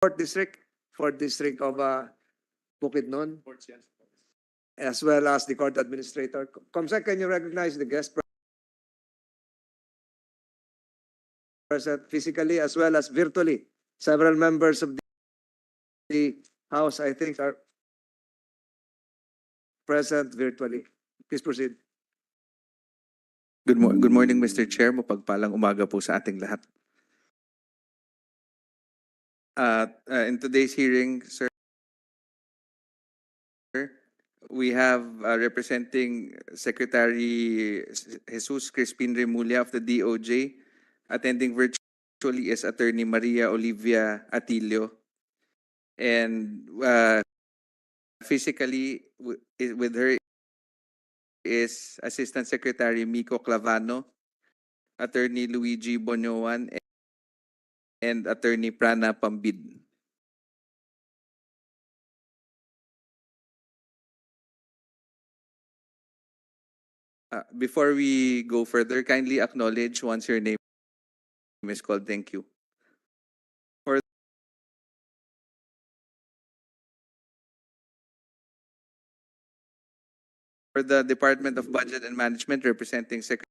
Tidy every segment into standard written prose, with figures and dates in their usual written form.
fourth district of Bukidnon, as well as the court administrator. Comsec, can you recognize the guest present physically as well as virtually? Several members of the House, I think, are present virtually. Please proceed. Good morning, Mr. Chair. Mapagpalang umaga po sa ating lahat. In today's hearing, sir, we have representing Secretary Jesus Crispin Remulla of the DOJ. Attending virtually is Attorney Maria Olivia Atilio. And physically with her is Assistant Secretary Miko Clavano, Attorney Luigi Bonyoan, and Attorney Prana Pambid. Before we go further, kindly acknowledge once your name is called. Thank you. For the Department of Budget and Management, representing Secretary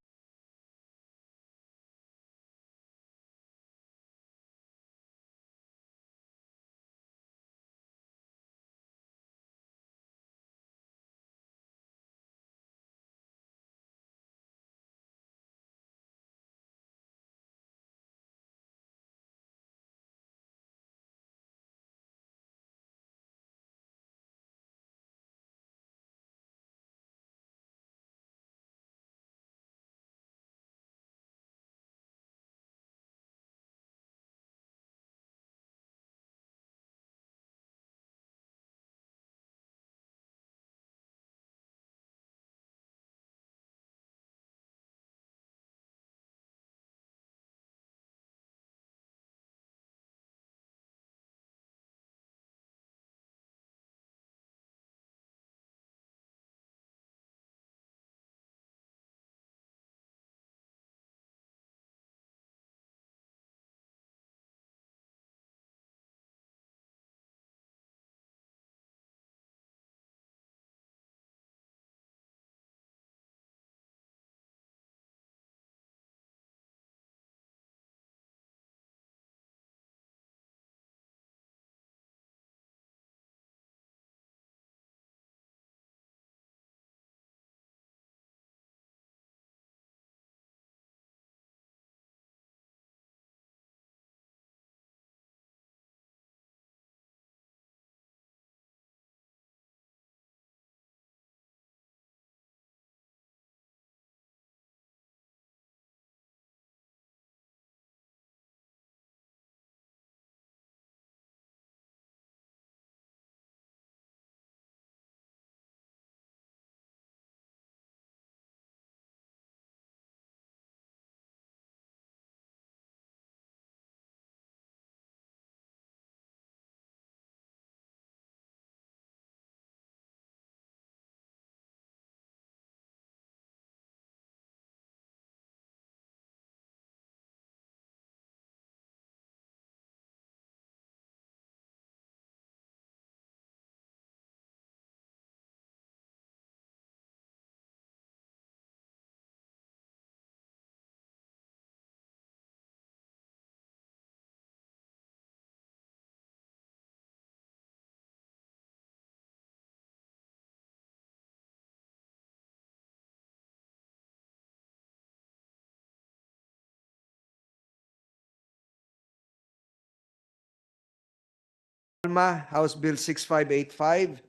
House Bill 6585,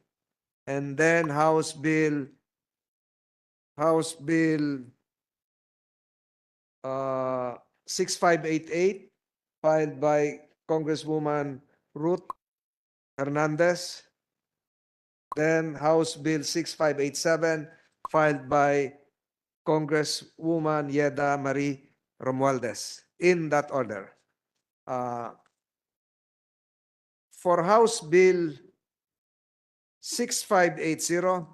and then House Bill 6588, filed by Congresswoman Ruth Hernandez. Then House Bill 6587, filed by Congresswoman Yeda Marie Romualdez. In that order. For House Bill 6580,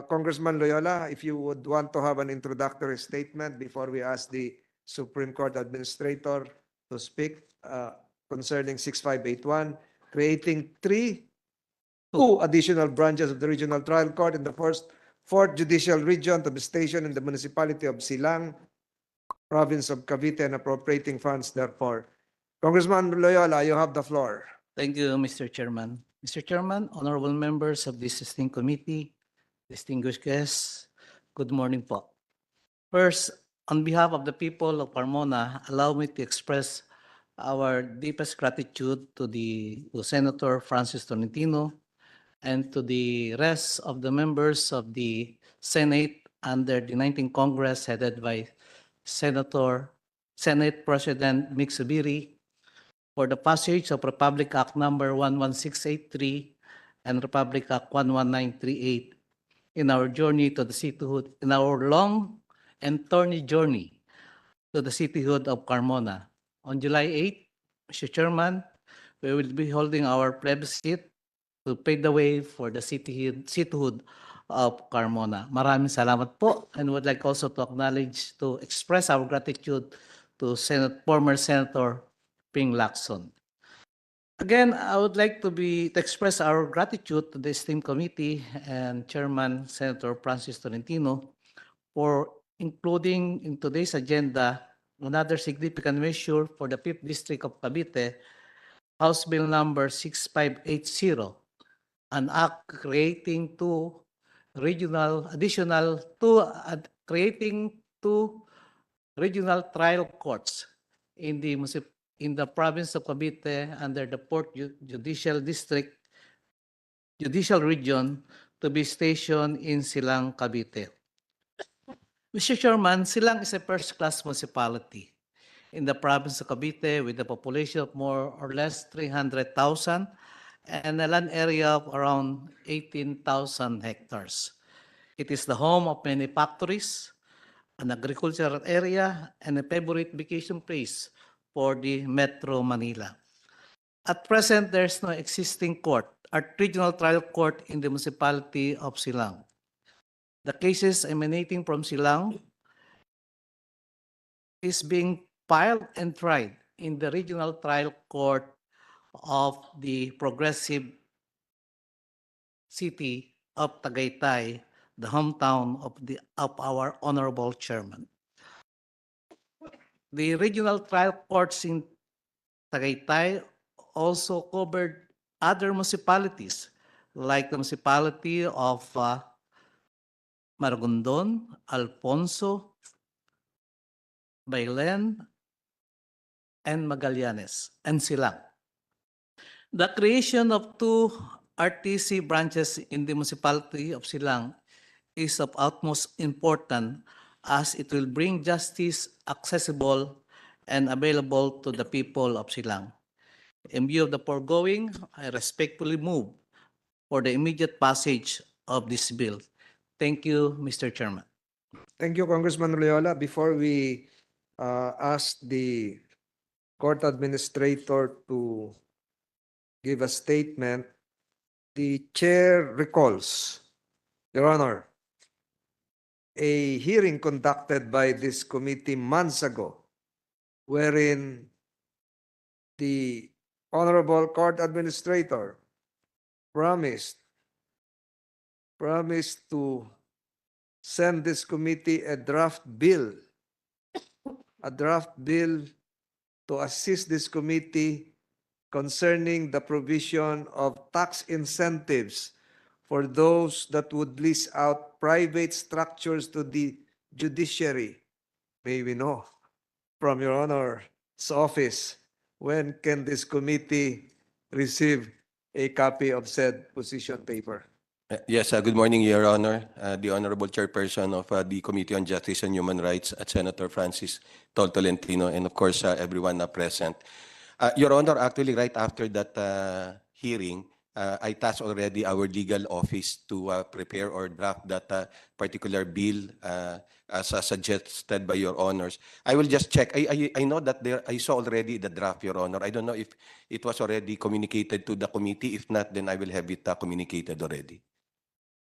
Congressman Loyola, if you would want to have an introductory statement before we ask the Supreme Court Administrator to speak, concerning 6581, creating two additional branches of the Regional Trial Court in the Fourth Judicial Region to be stationed in the municipality of Silang, province of Cavite, and appropriating funds therefore. Congressman Loyola, you have the floor. Thank you, Mr. Chairman. Mr. Chairman, honorable members of this esteemed committee, distinguished guests, good morning po. First, on behalf of the people of Carmona, allow me to express our deepest gratitude to Senator Francis Tolentino and to the rest of the members of the Senate under the 19th Congress headed by Senate President Mick Zubiri for the passage of Republic Act number 11683 and Republic Act 11938 in our journey to the cityhood, in our long and thorny journey to the cityhood of Carmona. On July 8, Mr. Chairman, we will be holding our plebiscite to pave the way for the cityhood of Carmona. Maraming salamat po, and would like also to acknowledge, to express our gratitude to former Senator Ping Lacson. Again, I would like to express our gratitude to the esteemed committee and Chairman Senator Francis Tolentino for including in today's agenda another significant measure for the 5th District of Cavite, House Bill number 6580, an act creating creating two regional trial courts in the province of Cavite under the 4th Judicial Region to be stationed in Silang, Cavite. Mr. Chairman, Silang is a first-class municipality in the province of Cavite with a population of more or less 300,000 and a land area of around 18,000 hectares. It is the home of many factories, an agricultural area, and a favorite vacation place for the Metro Manila. At present, there is no existing regional trial court in the municipality of Silang. The cases emanating from Silang is being filed and tried in the regional trial court of the progressive city of Tagaytay, the hometown of our honorable chairman. The regional trial courts in Tagaytay also covered other municipalities like the municipality of Maragondon, Alfonso, Bailen, and Magallanes, and Silang. The creation of two RTC branches in the municipality of Silang is of utmost importance as it will bring justice accessible and available to the people of Silang. In view of the foregoing, I respectfully move for the immediate passage of this bill. Thank you, Mr. Chairman. Thank you, Congressman Loyola. Before we ask the court administrator to give a statement, the chair recalls, Your Honor, a hearing conducted by this committee months ago, wherein the Honorable Court Administrator promised to send this committee a draft bill to assist this committee concerning the provision of tax incentives for those that would lease out private structures to the judiciary. May we know from Your Honor's office, when can this committee receive a copy of said position paper? Yes, good morning, Your Honor. The Honorable Chairperson of the Committee on Justice and Human Rights, Senator Francis Tolentino, and of course, everyone present. Your Honor, actually, right after that hearing, I tasked already our legal office to prepare or draft that particular bill as suggested by Your Honors. I will just check. I know that I saw already the draft, Your Honor. I don't know if it was already communicated to the committee. If not, then I will have it communicated already.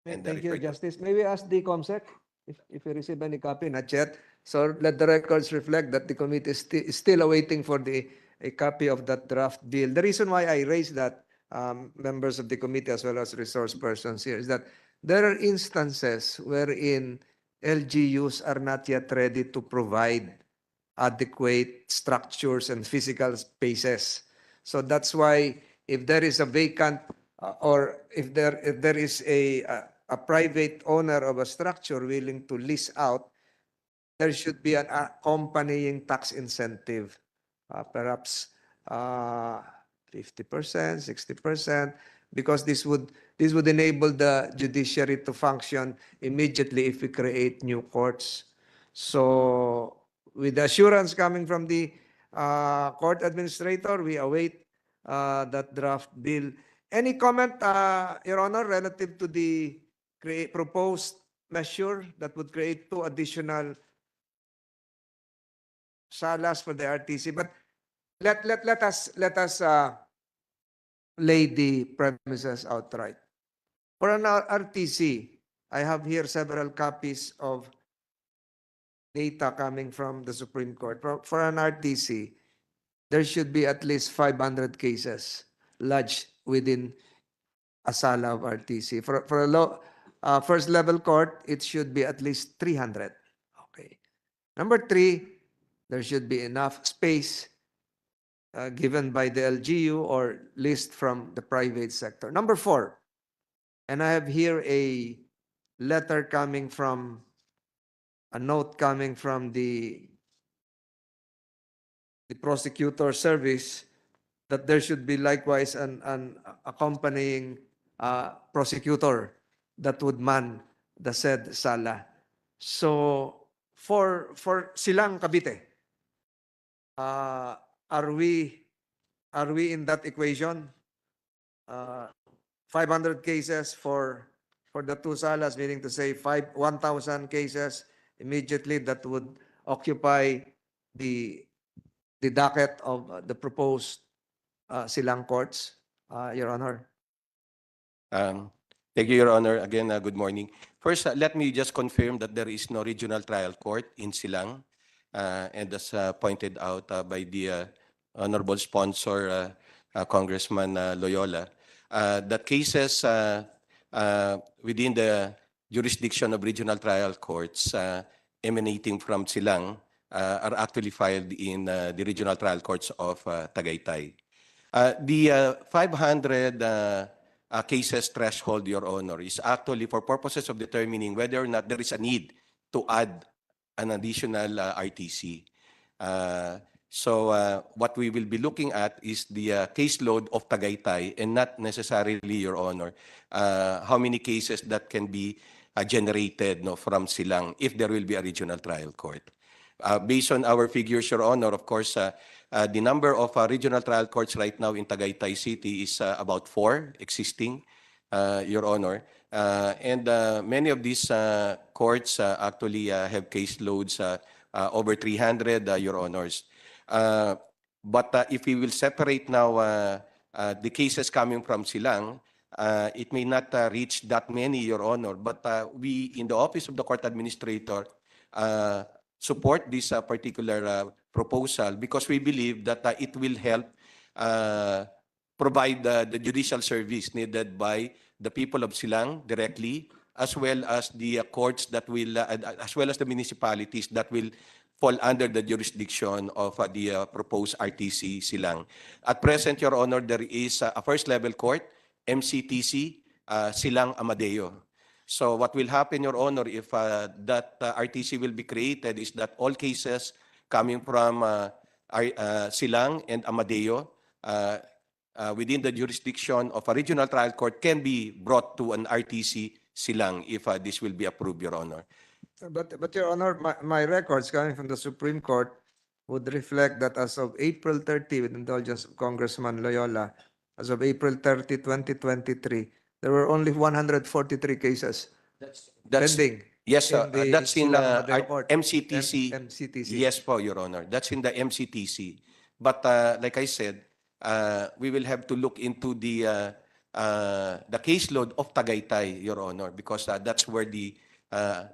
Thank you, Justice. May we ask the COMSEC if you receive any copy? Not yet. So let the records reflect that the committee is still awaiting for the a copy of that draft bill. The reason why I raised that, members of the committee as well as resource persons here, is that there are instances wherein LGUs are not yet ready to provide adequate structures and physical spaces. So that's why if there is a vacant or if there is a private owner of a structure willing to lease out, there should be an accompanying tax incentive, perhaps 50%, 60%, because this would enable the judiciary to function immediately if we create new courts. So with the assurance coming from the court administrator, we await that draft bill. Any comment, Your Honor, relative to the proposed measure that would create 2 additional salas for the RTC? But let us lay the premises outright. For an RTC, I have here several copies of data coming from the Supreme Court. For an RTC, there should be at least 500 cases lodged within a sala of RTC. For a first level court, it should be at least 300. Okay. Number 3, there should be enough space given by the LGU or leased from the private sector. Number 4, and I have here a letter coming from, a note coming from the prosecutor service, that there should be likewise an accompanying prosecutor that would man the said sala. So for Silang Cavite, are we in that equation? 500 cases for the 2 salas, meaning to say 1,000 cases immediately that would occupy the docket of the proposed Silang courts, Your Honor. Thank you, Your Honor. Again, good morning. First, let me just confirm that there is no regional trial court in Silang. And as pointed out by the honorable sponsor, Congressman Loyola, that cases within the jurisdiction of regional trial courts emanating from Silang are actually filed in the regional trial courts of Tagaytay. The 500 cases threshold, Your Honor, is actually for purposes of determining whether or not there is a need to add an additional RTC. So what we will be looking at is the caseload of Tagaytay and not necessarily, Your Honor, how many cases that can be generated from Silang if there will be a regional trial court. Based on our figures, Your Honor, of course, the number of regional trial courts right now in Tagaytay City is about 4 existing, Your Honor. And many of these courts actually have caseloads over 300, Your Honors. But if we will separate now the cases coming from Silang, it may not reach that many, Your Honor. But we, in the Office of the Court Administrator, support this particular proposal because we believe that it will help provide the judicial service needed by the people of Silang directly, as well as the courts that will, as well as the municipalities that will fall under the jurisdiction of the proposed RTC Silang. At present, Your Honor, there is a first-level court, MCTC, Silang Amadeo. So what will happen, Your Honor, if that RTC will be created is that all cases coming from Silang and Amadeo within the jurisdiction of a regional trial court can be brought to an RTC Silang if this will be approved, Your Honor. But Your Honor, my records coming from the Supreme Court would reflect that as of April 30, with indulgence of Congressman Loyola, as of April 30, 2023, there were only 143 cases That's pending. yes, in the that's in Silang Amadeo Court. MCTC. MCTC. Yes po, Your Honor. That's in the MCTC. But like I said, we will have to look into the caseload of Tagaytay, Your Honor, because that's where the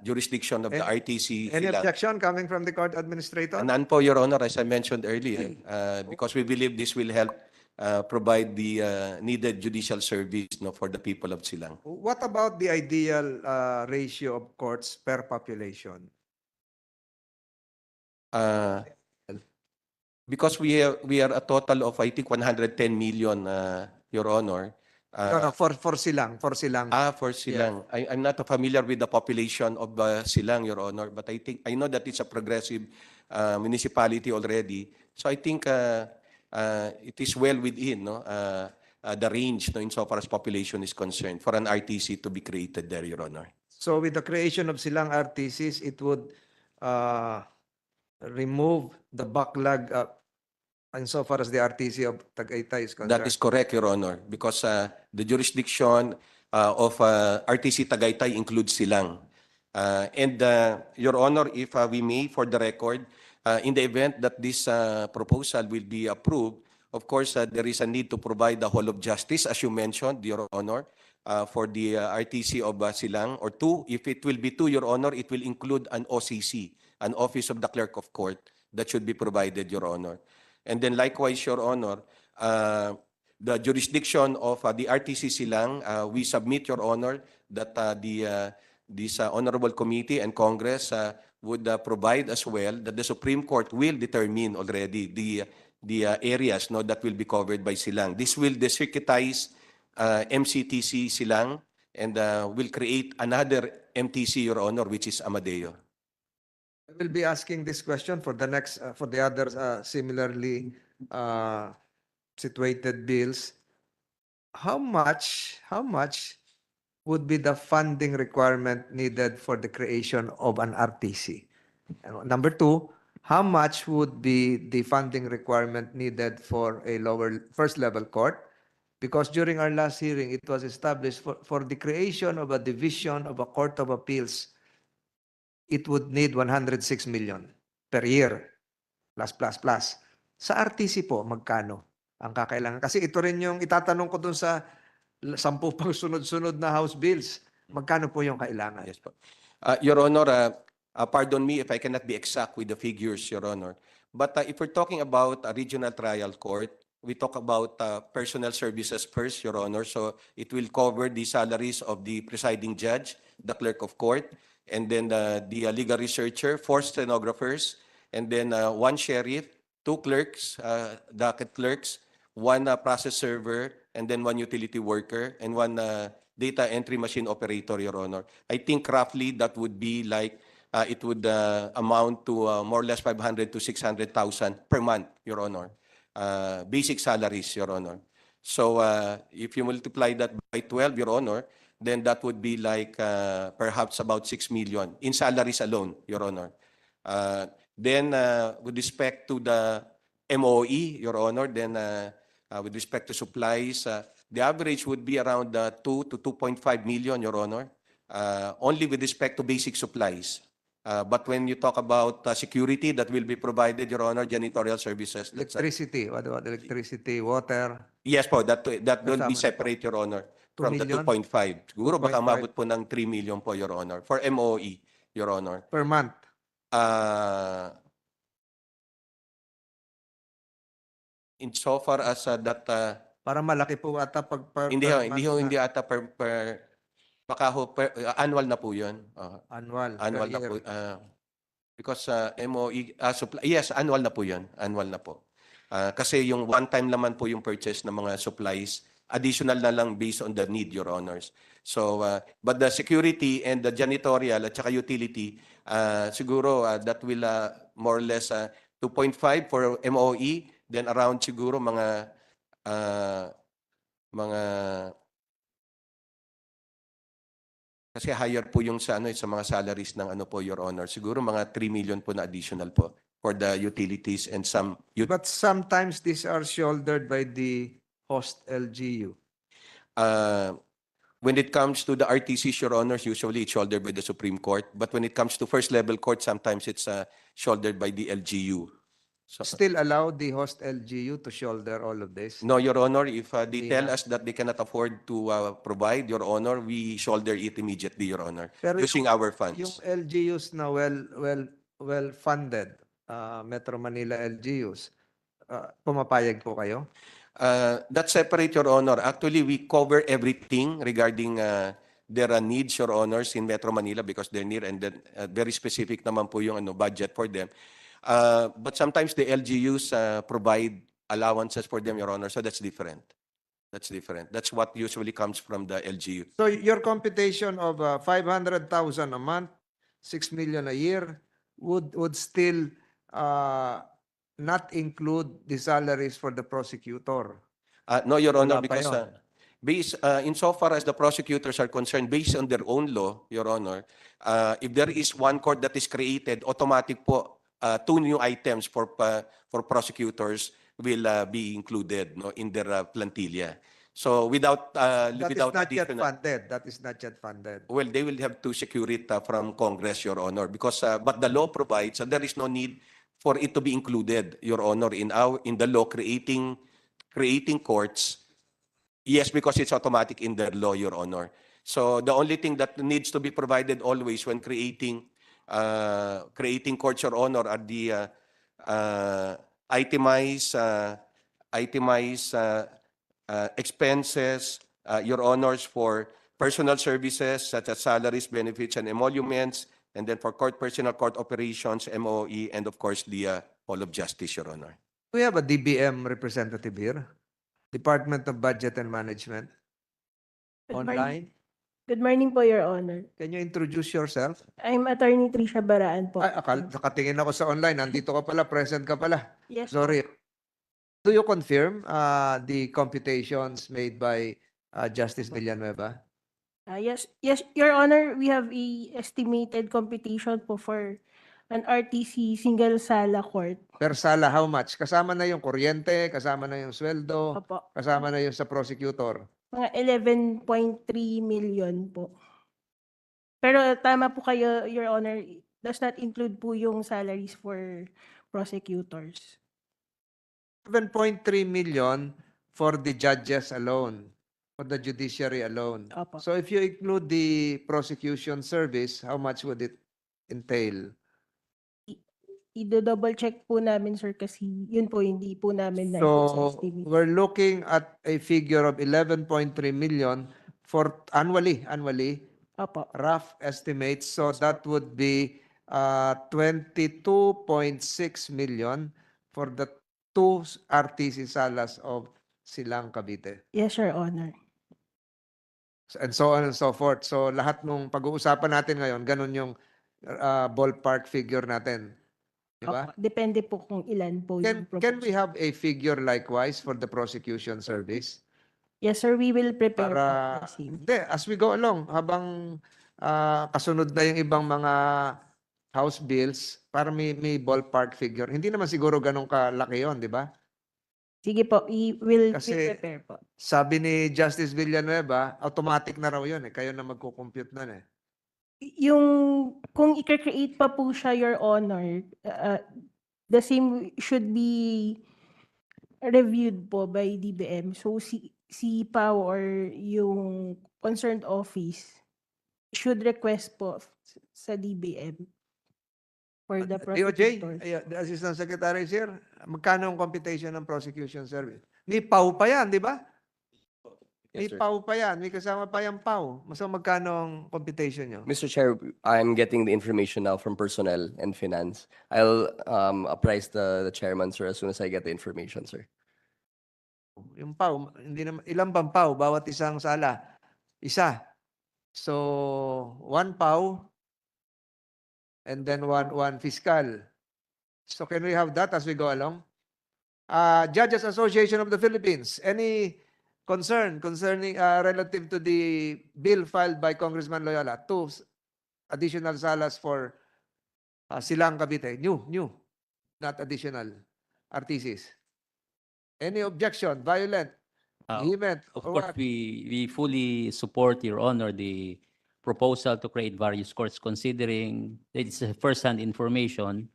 jurisdiction of the RTC Any Silang. objection coming from the court administrator? None po, Your Honor, as I mentioned earlier, because we believe this will help provide the needed judicial service, no, for the people of Silang. What about the ideal ratio of courts per population? Because we are a total of, I think, 110 million, Your Honor. No, for Silang, for Silang. For Silang. I'm not familiar with the population of Silang, Your Honor, but I know that it's a progressive municipality already. So I think it is well within, no, the range, no, insofar as population is concerned for an RTC to be created there, Your Honor. So with the creation of Silang RTCs, it would remove the backlog insofar as the RTC of Tagaytay is concerned. That is correct, Your Honor, because the jurisdiction of RTC Tagaytay includes Silang. And Your Honor, if we may, for the record, in the event that this proposal will be approved, of course, there is a need to provide the whole of justice, as you mentioned, Your Honor, for the RTC of Silang, or two. If it will be two, Your Honor, it will include an OCC, an Office of the Clerk of Court, that should be provided, Your Honor. And then likewise, Your Honor, the jurisdiction of the RTC Silang, we submit, Your Honor, that this Honorable Committee and Congress would provide as well that the Supreme Court will determine already the areas, no, that will be covered by Silang. This will desecuritize MCTC Silang and will create another MTC, Your Honor, which is Amadeo. I will be asking this question for the next, for the other similarly situated bills. How much would be the funding requirement needed for the creation of an RTC? Number two, how much would be the funding requirement needed for a first level court? Because during our last hearing, it was established for the creation of a division of a court of appeals, it would need 106 million per year, plus. Sa RTC po, magkano ang kakailangan? Kasi ito rin yung itatanong ko dun sa 10 pang sunod-sunod na House bills. Magkano po yung kailangan? Yes, po. Your Honor, pardon me if I cannot be exact with the figures, Your Honor. But if we're talking about a regional trial court, we talk about personnel services first, Your Honor. So it will cover the salaries of the presiding judge, the clerk of court, and then the legal researcher, 4 stenographers, and then 1 sheriff, 2 clerks, docket clerks, 1 process server, and then 1 utility worker, and 1 data entry machine operator, Your Honor. I think roughly that would be like, it would amount to more or less 500 to 600,000 per month, Your Honor. Basic salaries, Your Honor. So if you multiply that by 12, Your Honor, then that would be like perhaps about 6 million in salaries alone, Your Honor. Then with respect to the MOE, Your Honor, then with respect to supplies, the average would be around 2 to 2.5 million, Your Honor, only with respect to basic supplies. But when you talk about security that will be provided, Your Honor, janitorial services. Electricity, what about electricity, water? Yes po, that will be separate, Your Honor, from the 2.5. Siguro baka 2.5. mabot po ng 3 million po, Your Honor, for MOE, Your Honor. Per month? In so far as that Para malaki po ata pag per hindi per hindi month hindi na. ata per baka ho annual na po 'yon. Annual Annual per na year. po because MOE supply, yes, annual na po 'yon. Annual na po. Kasi yung one time naman po yung purchase ng mga supplies, additional na lang based on the need, Your Honors. So but the security and the janitorial at saka utility, siguro that will more or less 2.5 for MOE, then around siguro mga kasi higher po yung sa sa mga salaries ng po, Your Honor. Siguro mga 3 million po na additional po for the utilities and some But sometimes these are shouldered by the host LGU. when it comes to the RTCs, Your Honors, usually it's shouldered by the Supreme Court. But when it comes to first level court, sometimes it's shouldered by the LGU. So, still allow the host LGU to shoulder all of this? no, Your Honor, if they Hindi tell na. us that they cannot afford to provide, Your Honor, we shoulder it immediately, Your Honor, Pero using our Yung funds. LGUs na well funded, Metro Manila LGUs, pumapayag po kayo? That's separate, Your Honor. Actually, we cover everything regarding their needs, Your Honors, in Metro Manila because they're near and then very specific naman po yung budget for them. But sometimes the LGUs provide allowances for them, Your Honor, so that's different. That's different. That's what usually comes from the LGU. So your computation of 500,000 a month, 6 million a year would still not include the salaries for the prosecutor. No, Your Honor, Wala pa because yun. insofar as the prosecutors are concerned, based on their own law, Your Honor, if there is one court that is created, automatic po, 2 new items for prosecutors will be included, no, in their plantilla. So without That is without not yet additional, funded. That is not yet funded. well, they will have to secure it from Congress, Your Honor, because but the law provides there is no need for it to be included, Your Honor, in the law creating courts. Yes, because it's automatic in the law, Your Honor. So the only thing that needs to be provided always when creating courts, Your Honor, are the itemized expenses, Your Honors, for personal services such as salaries, benefits, and emoluments, and then for court personnel, court operations, MOE, and of course the Hall of Justice, Your Honor. We have a DBM representative here, Department of Budget and Management, Good morning. online. Good morning po, Your Honor. Can you introduce yourself? I'm Attorney Trisha Baraan po. Ay, nakatingin ako sa online. Nandito ka pala, present ka pala. Yes, Sorry. Do you confirm the computations made by Justice Villanueva? Yes, Your Honor, we have a estimated computation po for an RTC single sala court. Per sala, how much? Kasama na yung kuryente, kasama na yung sweldo, Opo. kasama na yung sa prosecutor. Mga 11.3 million po. Pero tama po kayo, Your Honor, does not include po yung salaries for prosecutors. 7.3 million for the judges alone, for the judiciary alone. Opo. So if you include the prosecution service, how much would it entail? I-double check po namin, sir, kasi yun po hindi po namin na So estimate. we're looking at a figure of 11.3 million for annually, Opo. rough estimates. So that would be 22.6 million for the 2 RTC salas of Silang Cavite. Yes, Your Honor. And so on and so forth. So lahat nung pag-uusapan natin ngayon, ganun yung ballpark figure natin. Di ba? Opo. Depende po kung ilan po yung Can we proposal. have a figure likewise for the prosecution service? Yes, sir, we will prepare Para, po the same. hindi, as we go along, habang kasunod na yung ibang mga House bills, para may ballpark figure. Hindi naman siguro ganun kalaki yon, di ba? Sige po, we'll Kasi- prepare po. Sabi ni Justice Villanueva, automatic na raw yun eh. Kayo na magko-compute nun eh. Yung, kung i-create pa po siya, Your Honor, the same should be reviewed po by DBM. So, si PAO or yung concerned office should request po sa DBM for the DOJ, prosecutors. the Assistant Secretary is here. Magkano ang computation ng prosecution service? May PAW pa yan, di ba? May Yes, sir. PAW pa yan. May kasama pa yung PAW. So magkano ang computation nyo? Mr. Chair, I'm getting the information now from personnel and finance. I'll apprise the chairman, sir, as soon as I get the information, sir. Yung PAW, hindi naman, ilang bang PAW? Bawat isang sala. Isa. So, 1 PAW and then one fiscal. So can we have that as we go along? Judges Association of the Philippines, any concern concerning relative to the bill filed by Congressman Loyola, 2 additional salas for Silang Cavite, new, not additional RTCs. Any objection, violent, vehement, Of or course, what? we fully support, Your Honor, the proposal to create various courts considering that it's a first-hand information.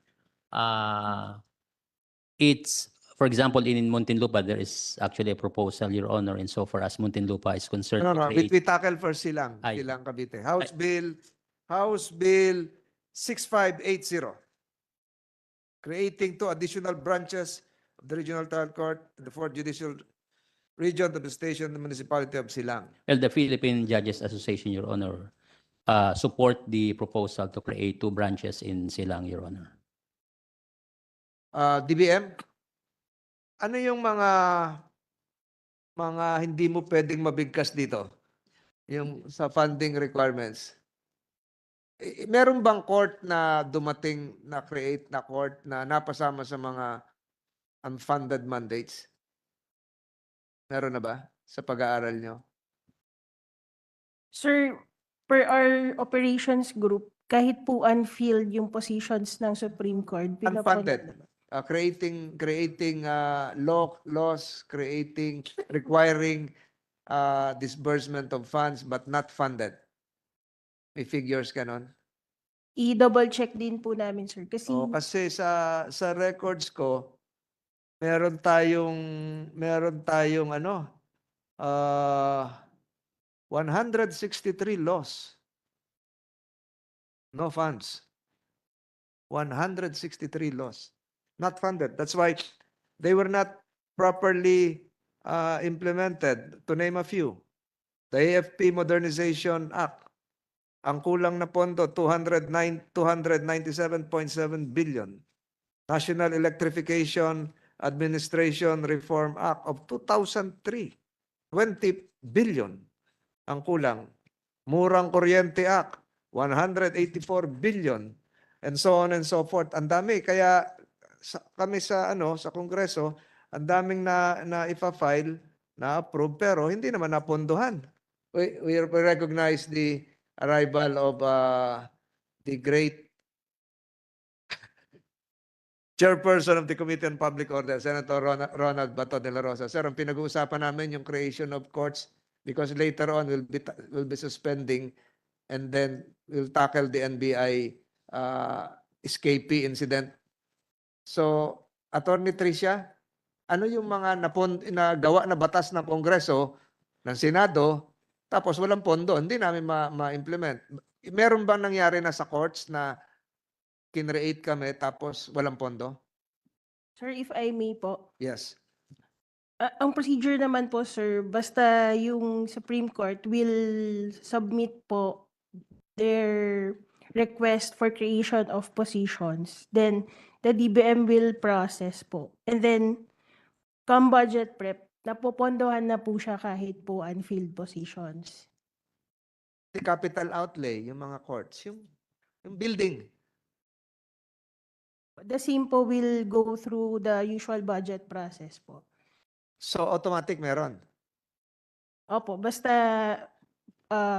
It's, for example, in Muntinlupa, there is actually a proposal, Your Honor, insofar as Muntinlupa is concerned No, to no, we create. tackle first Silang, Ay. Silang Cavite. House Bill 6580, creating 2 additional branches of the Regional Trial Court in the 4th Judicial Region of the Station, the Municipality of Silang. Well, the Philippine Judges Association, Your Honor, support the proposal to create 2 branches in Silang, Your Honor. DBM, ano yung mga hindi mo pwedeng mabigkas dito? Yung sa funding requirements. Meron bang court na dumating na create na court na napasama sa mga unfunded mandates? Meron na ba sa pag-aaral nyo? Sir, per our operations group, kahit po unfilled yung positions ng Supreme Court, Unfunded. Creating laws, requiring disbursement of funds but not funded. May figures ka nun? I-double check din po namin, sir. Kasi Kasi sa records ko, meron tayong 163 laws. No funds. 163 laws. Not funded. That's why they were not properly implemented. To name a few. The AFP Modernization Act. Ang kulang na pondo, 297.7 billion. National Electrification Administration Reform Act of 2003, 20 billion ang kulang. Murang Kuryente Act, 184 billion. And so on and so forth. Ang dami. Kaya kami sa Kongreso, ang daming na ipa-file, na-approve, pero hindi naman napondohan. We recognize the arrival of the great chairperson of the Committee on Public Order, Senator Ronald Bato de la Rosa. Sir, ang pinag-uusapan namin yung creation of courts because later on we'll be suspending and then we'll tackle the NBI escapee incident. So, Attorney Tricia, ano yung mga nagawa na batas ng Kongreso, ng Senado, tapos walang pondo, hindi namin ma-implement. Meron bang nangyari na sa courts na kinreate kami tapos walang pondo? sir, if I may po, Yes. ang procedure naman po, sir, basta yung Supreme Court will submit po their request for creation of positions. Then, the DBM will process po. And then, come budget prep, napopondohan na po siya kahit po unfilled positions. The capital outlay, yung mga courts, yung building. The same po will go through the usual budget process po. So, automatic meron. Opo, basta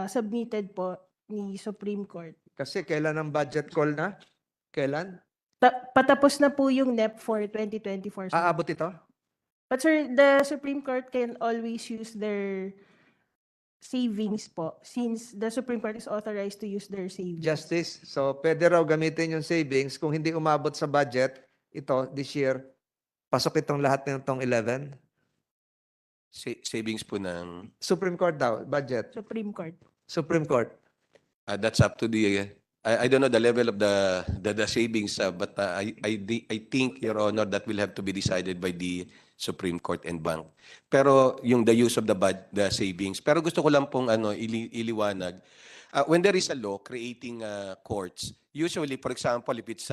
submitted po ni Supreme Court. Kasi kailan ang budget call na? Kailan? Patapos na po yung NEP for 2024. sir. Aabot ito? But sir, the Supreme Court can always use their savings po since the Supreme Court is authorized to use their savings. Justice. So, pwede raw gamitin yung savings. Kung hindi umabot sa budget, ito, this year, pasok itong lahat ng itong 11. Savings po ng Supreme Court daw, budget. Supreme Court. Supreme Court. that's up to the I don't know the level of the savings, but I think, Your Honor, that will have to be decided by the Supreme Court and Bank. Pero yung the use of the savings. Pero gusto ko lang pong iliwanag. When there is a law creating courts, usually, for example, if it's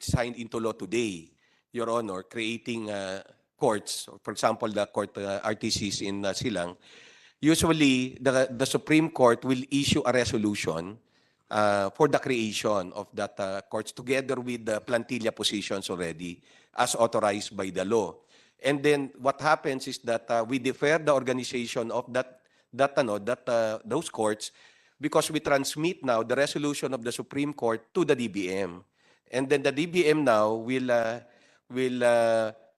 signed into law today, Your Honor, creating courts, for example, the court RTCs in Silang, usually the Supreme Court will issue a resolution for the creation of that courts together with the plantilla positions already as authorized by the law. And then what happens is that we defer the organization of those courts because we transmit now the resolution of the Supreme Court to the DBM. And then the DBM now will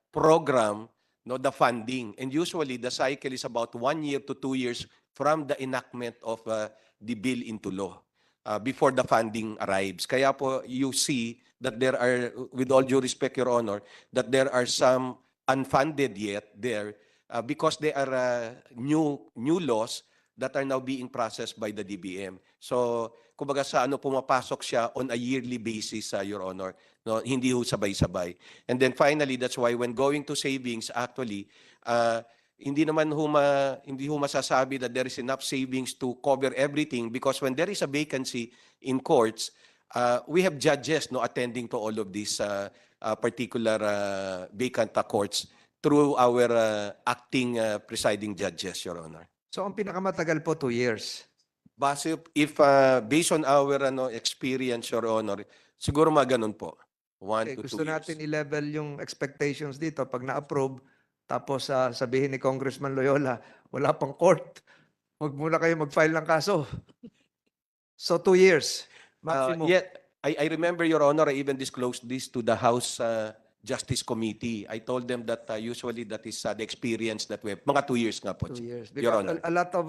program the funding. And usually the cycle is about 1 year to 2 years from the enactment of the bill into law. before the funding arrives. Kaya po you see that there are, with all due respect, Your Honor, that there are some unfunded yet there because they are new laws that are now being processed by the DBM. So, kumbaga sa ano pumapasok siya on a yearly basis, Your Honor, no, hindi ho sabay-sabay. And then finally, that's why when going to savings, actually, hindi naman hindi ho masasabi that there is enough savings to cover everything because when there is a vacancy in courts, we have judges no attending to all of these particular vacant courts through our acting presiding judges, Your Honor. So ang pinakamatagal po 2 years. Base if based on our experience, Your Honor, siguro mga ganun po. 1 to 2 Gusto years. natin i-level yung expectations dito pag na-approve tapos sabihin ni Congressman Loyola, wala pang court. Huwag muna kayo mag-file ng kaso. So 2 years maximum. Yet, I remember, Your Honor, I even disclosed this to the House Justice Committee. I told them that usually that is the experience that we have. Mga 2 years nga po. 2 years. Your Because Honor. a lot of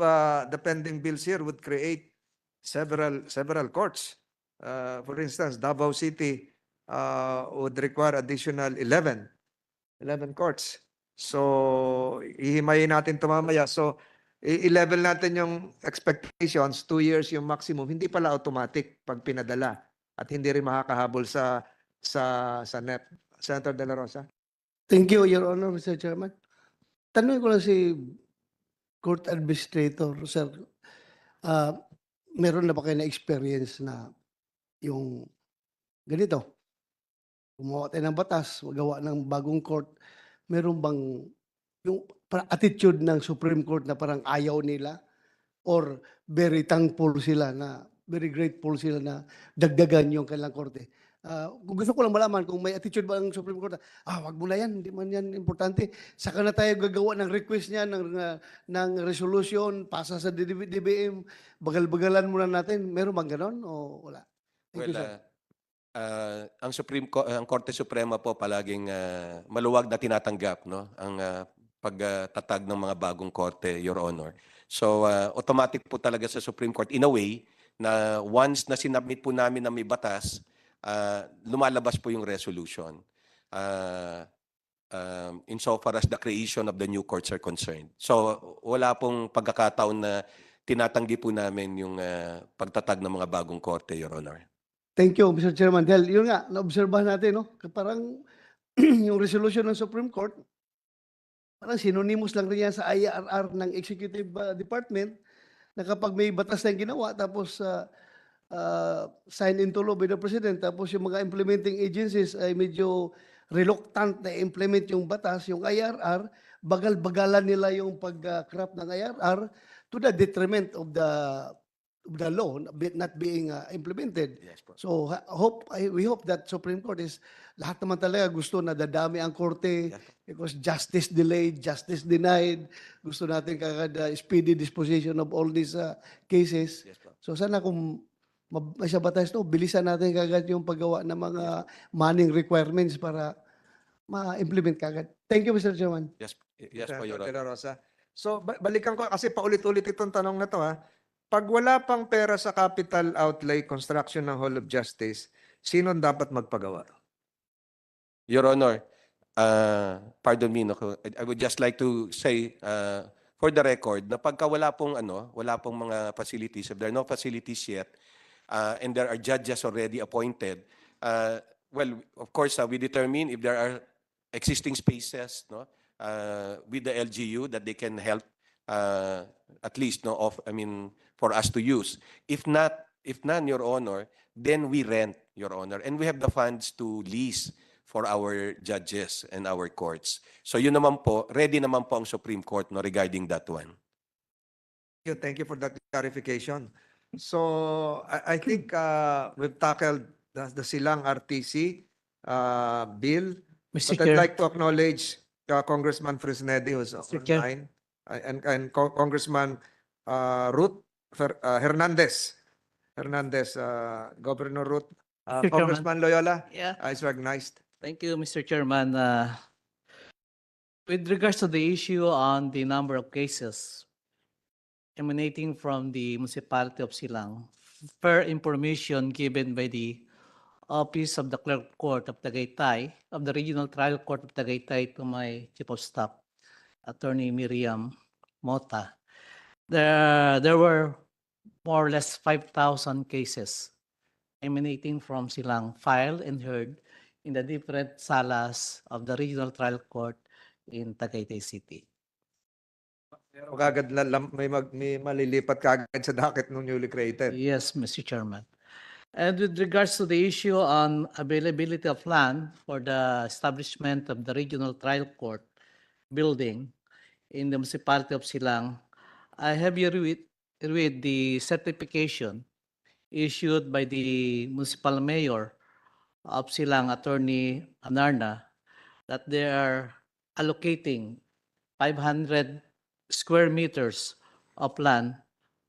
the pending bills here would create several courts. For instance, Davao City would require additional 11 courts. So, ihimayin natin ito mamaya. So, i-level natin yung expectations, 2 years yung maximum. Hindi pala automatic pag pinadala at hindi rin makakahabol sa net. Senator De La Rosa. Thank you, Your Honor, Mr. Chairman. Tanungin ko lang si Court Administrator, sir. Meron na ba kayo na experience na yung ganito? Gumawa tayo ng batas, magawa ng bagong court. Meron bang yung attitude ng Supreme Court na parang ayaw nila or very thankful sila na very grateful sila na dagdagan yung kailang korte? Gusto ko lang malaman kung may attitude ba ang Supreme Court na, wag mo na yan, hindi man yan importante. Saka na tayo gagawa ng request niya, ng resolution, pasa sa DBM, bagal-bagalan muna natin. Meron bang ganon o wala? Thank you, sir. Ang Korte Suprema po palaging maluwag na tinatanggap no ang pagtatag ng mga bagong korte, Your Honor. So automatic po talaga sa Supreme Court in a way na once na sinabmit po namin na may batas, lumalabas po yung resolution insofar as the creation of the new courts are concerned. So wala pong pagkakataon na tinatanggi po namin yung pagtatag ng mga bagong korte, Your Honor. Thank you, Mr. Chairman. Dahil yun nga, naobserbahan natin, no? Parang yung resolution ng Supreme Court, parang synonymous lang rin yan sa IRR ng Executive Department na kapag may batas na yung ginawa, tapos sign into law by the President, tapos yung mga implementing agencies ay medyo reluctant na implement yung batas, yung IRR, bagal-bagalan nila yung pag-craft ng IRR to the detriment of the law not being implemented. Yes, po. So we hope that Supreme Court is lahat naman talaga gusto na dadami ang korte because justice delayed, justice denied. Gusto natin kagad speedy disposition of all these cases. Yes, po. So sana kung may sa batas to, bilisan natin kagad yung paggawa ng mga manning requirements para ma-implement kagad. Thank you, Mr. Chairman. Yes po, Your Senator De Honor. La Rosa. So, balikan ko kasi paulit-ulit itong tanong na to ha. Pag wala pang pera sa capital outlay construction ng Hall of Justice, sino dapat magpagawa? Your Honor, pardon me, no, I would just like to say for the record na pagka wala pong mga facilities, if there are no facilities yet, and there are judges already appointed, well, of course, we determine if there are existing spaces, no, with the LGU that they can help at least, no, for us to use. If none, Your Honor, then we rent, Your Honor, and we have the funds to lease for our judges and our courts. So yun naman po, ready naman po ang Supreme Court no regarding that one. Thank you for that clarification. So, I think we've tackled the Silang RTC bill. Mr. But I'd Chair. like to acknowledge Congressman Fresnedi who's Mr. Chair. online and Congressman Hernandez, Governor Ruth. Mr. Chairman. Congressman Loyola Yeah. is recognized. Thank you, Mr. Chairman. With regards to the issue on the number of cases emanating from the municipality of Silang, per information given by the Office of the Clerk Court of Tagaytay, of the Regional Trial Court of Tagaytay, to my Chief of Staff, Attorney Miriam Mota. There were more or less 5,000 cases emanating from silang filed and heard in the different salas of the Regional Trial Court in Tagaytay City. Meron kagad may malilipat kagad sa docket nung newly created. Yes, Mr. Chairman. And with regards to the issue on availability of land for the establishment of the Regional Trial Court building in the municipality of Silang, I have here with the certification issued by the municipal mayor of Silang, Attorney Anarna, that they are allocating 500 square meters of land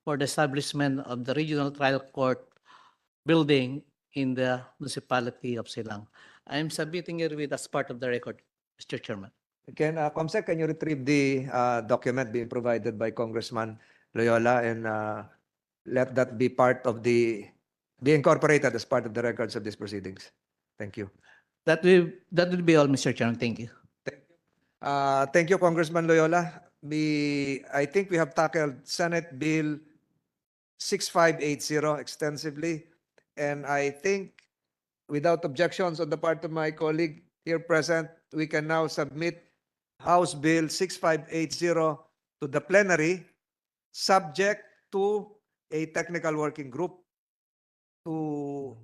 for the establishment of the Regional Trial Court building in the municipality of Silang. I am submitting it with as part of the record, Mr. Chairman. Comsec, can you retrieve the document being provided by Congressman Loyola and let that be be incorporated as part of the records of these proceedings? Thank you. That will be all, Mr. Chairman. Thank you. Thank you, Congressman Loyola. I think we have tackled Senate Bill 6580 extensively, and I think without objections on the part of my colleague here present, we can now submit House Bill 6580 to the plenary, subject to a technical working group to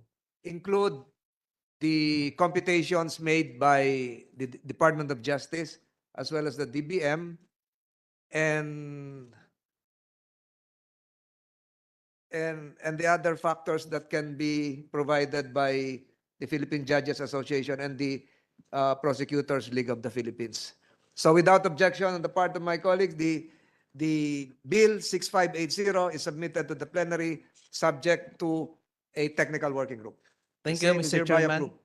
include the computations made by the Department of Justice as well as the DBM and the other factors that can be provided by the Philippine Judges Association and the Prosecutors League of the Philippines. So without objection on the part of my colleagues, the Bill 6580 is submitted to the plenary subject to a technical working group. Thank The you, same is Mr. hereby Chairman. approved.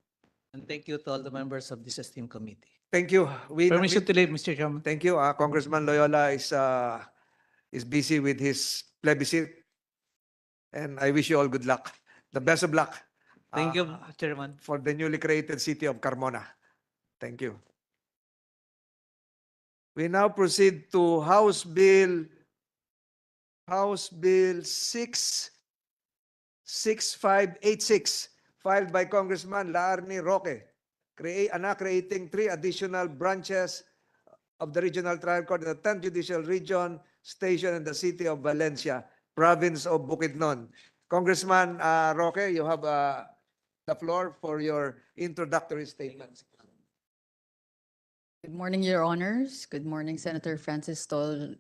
And thank you to all the members of this esteemed committee. Thank you. Permission to leave, Mr. Chairman. Thank you. Congressman Loyola is busy with his plebiscite, and I wish you all good luck. The best of luck. Thank you, Chairman. For the newly created city of Carmona. Thank you. We now proceed to House Bill 6586, filed by Congressman Laarni Roque, creating 3 additional branches of the Regional Trial Court in the 10th Judicial Region, stationed in the city of Valencia, province of Bukidnon. Congressman Roque, you have the floor for your introductory statements. Good morning, Your Honors. Good morning, Senator Francis Tolentino,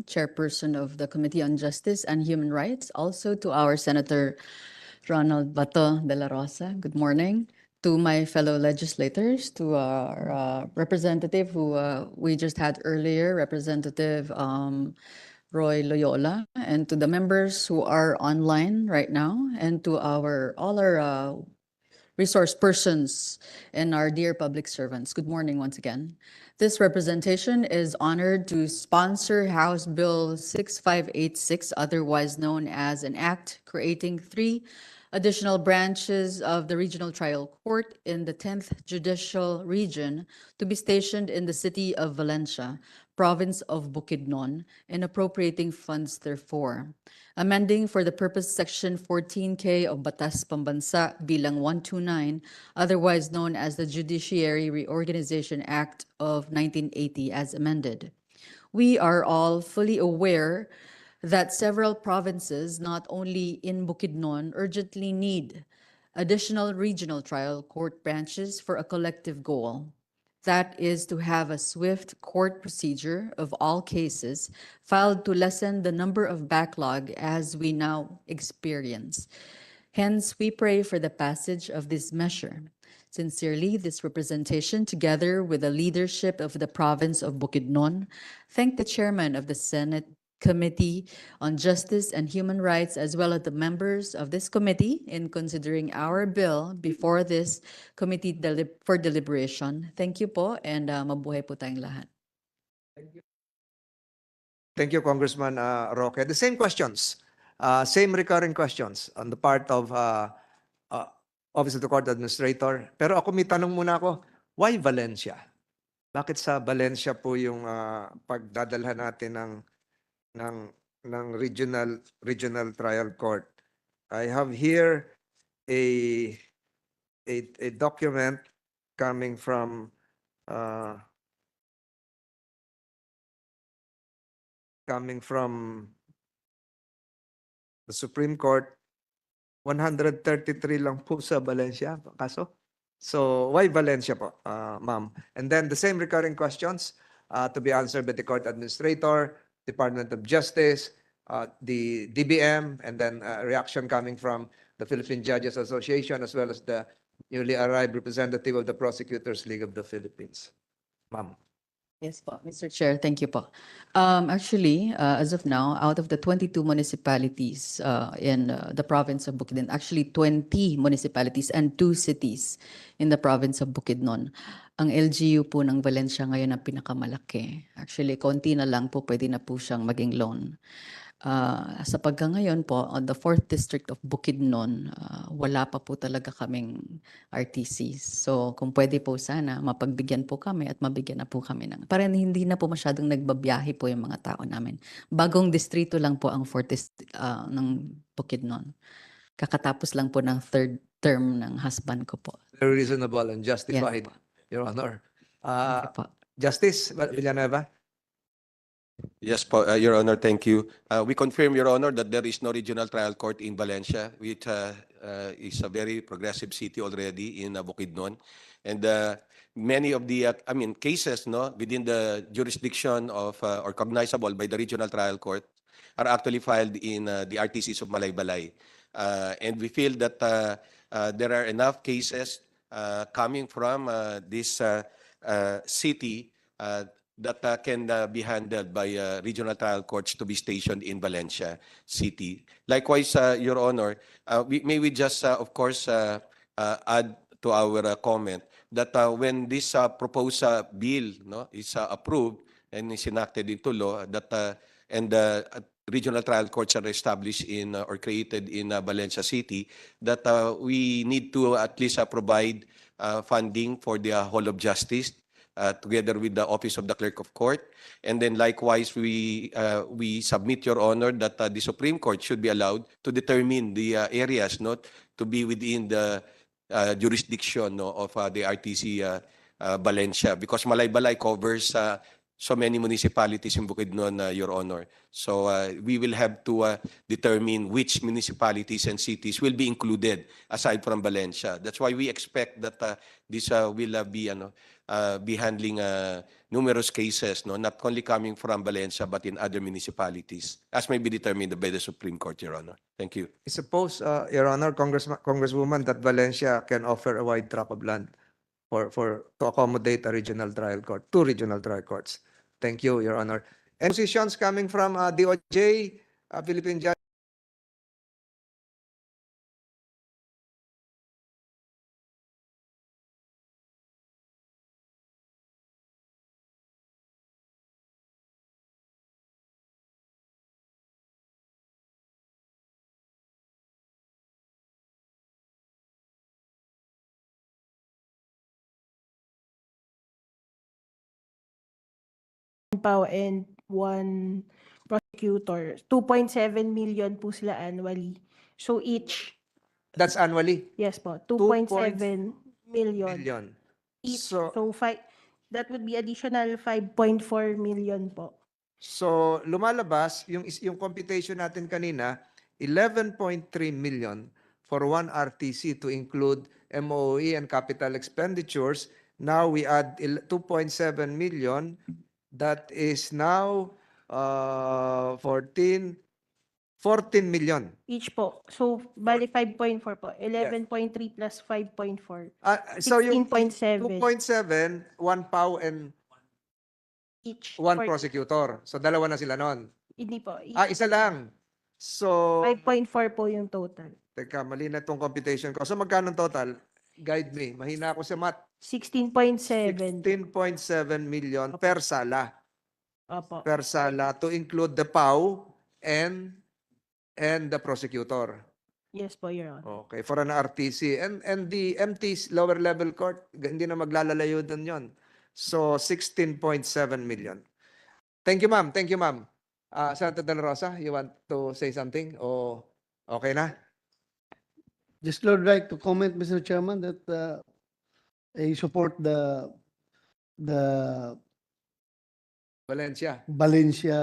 Chairperson of the Committee on Justice and Human Rights. Also to our Senator Ronald Bato de la Rosa. Good morning. To my fellow legislators, to our representative who we just had earlier, Representative Roy Loyola, and to the members who are online right now, and to all our resource persons and our dear public servants. Good morning once again. This representation is honored to sponsor House Bill 6586, otherwise known as an act creating 3 additional branches of the Regional Trial Court in the 10th Judicial Region to be stationed in the city of Valencia, province of Bukidnon, and appropriating funds therefor. Amending for the purpose Section 14K of Batas Pambansa Bilang 129, otherwise known as the Judiciary Reorganization Act of 1980 as amended. We are all fully aware that several provinces, not only in Bukidnon, urgently need additional regional trial court branches for a collective goal. That is to have a swift court procedure of all cases filed to lessen the number of backlog as we now experience. Hence, we pray for the passage of this measure. Sincerely, this representation, together with the leadership of the province of Bukidnon, thank the chairman of the Senate Committee on Justice and Human Rights, as well as the members of this committee in considering our bill before this committee for deliberation. Thank you po, and mabuhay po tayong lahat. Thank you, Congressman Roque. The same questions Same recurring questions on the part of Office of the Court Administrator. Pero ako may tanong muna ako, why Valencia? Bakit sa Valencia po yung pagdadalhan natin ng regional trial court? I have here a document coming from the Supreme Court. 133 lang po sa Valencia kaso. So why Valencia po, ma'am? And then the same recurring questions to be answered by the court administrator, Department of Justice, the DBM, and then reaction coming from the Philippine Judges Association as well as the newly arrived representative of the Prosecutors League of the Philippines. Ma'am. Yes po, Mr. Chair, thank you po. Actually, as of now, out of the 22 municipalities in the province of Bukidnon, actually 20 municipalities and 2 cities in the province of Bukidnon. Ang LGU po ng Valencia ngayon ang pinakamalaki. Actually, konti na lang po pwede na po siyang maging loan. Sa ngayon po, on the 4th District of Bukidnon, wala pa po talaga kaming RTCs. So kung pwede po sana, mapagbigyan po kami at mabigyan na po kami ng, para hindi na po masyadong nagbabiyahe po yung mga tao namin. Bagong distrito lang po ang 4th ng Bukidnon. Kakatapos lang po ng 3rd term ng husband ko po. Very reasonable and justified, Yes po. Your Honor. Thank you po. Justice Villanueva? Yes, po, Your Honor, thank you. We confirm, Your Honor, that there is no regional trial court in Valencia, which is a very progressive city already in Bukidnon. And many of the cases within the jurisdiction of or cognizable by the regional trial court are actually filed in the RTCs of Malaybalay. And we feel that there are enough cases coming from this city that can be handled by regional trial courts to be stationed in Valencia City. Likewise, Your Honor, may we just, of course, add to our comment that when this proposed bill is approved and is enacted into law, that and regional trial courts are established in or created in Valencia City, that we need to at least provide funding for the Hall of Justice, together with the Office of the Clerk of Court. And then likewise, we submit, Your Honor, that the Supreme Court should be allowed to determine the areas not to be within the jurisdiction of the RTC Valencia, because Malaybalay covers so many municipalities in Bukidnon, Your Honor. So we will have to determine which municipalities and cities will be included aside from Valencia. That's why we expect that this will be handling numerous cases, not only coming from Valencia but in other municipalities, as may be determined by the Supreme Court, Your Honor. Thank you. I suppose, Your Honor, Congresswoman, that Valencia can offer a wide tract of land to accommodate a regional trial court, 2 regional trial courts. Thank you, Your Honor. And positions coming from DOJ, Philippine Judge. PAO and 1 prosecutor. 2.7 million po sila annually. So each, That's annually. yes po, 2.7 million Million. each. So, So that would be additional 5.4 million po. so lumalabas, yung computation natin kanina, 11.3 million for 1 RTC to include MOE and capital expenditures. Now we add 2.7 million. That is now 14 million. Each po. So bali 5.4 po. 11.3 plus 5.4. So yung 16.7 2.7, 1 PAO and each. 1 for- prosecutor. So dalawa na sila nun. Hindi po. Isa lang. So, 5.4 po yung total. teka, mali na itong computation ko. So magkano total? Guide me. Mahina ako sa math. 16.7. 16.7 million per sala. Opo. Per sala to include the PAO and and the prosecutor. Yes po, Your Honor. Okay, for an RTC. And the MT's lower level court, hindi na maglalalayo dun yun. So, 16.7 million. Thank you, ma'am. Thank you, ma'am. Senator De La Rosa, you want to say something? O okay na? Just would like to comment, Mr. Chairman, that I support the Valencia, Valencia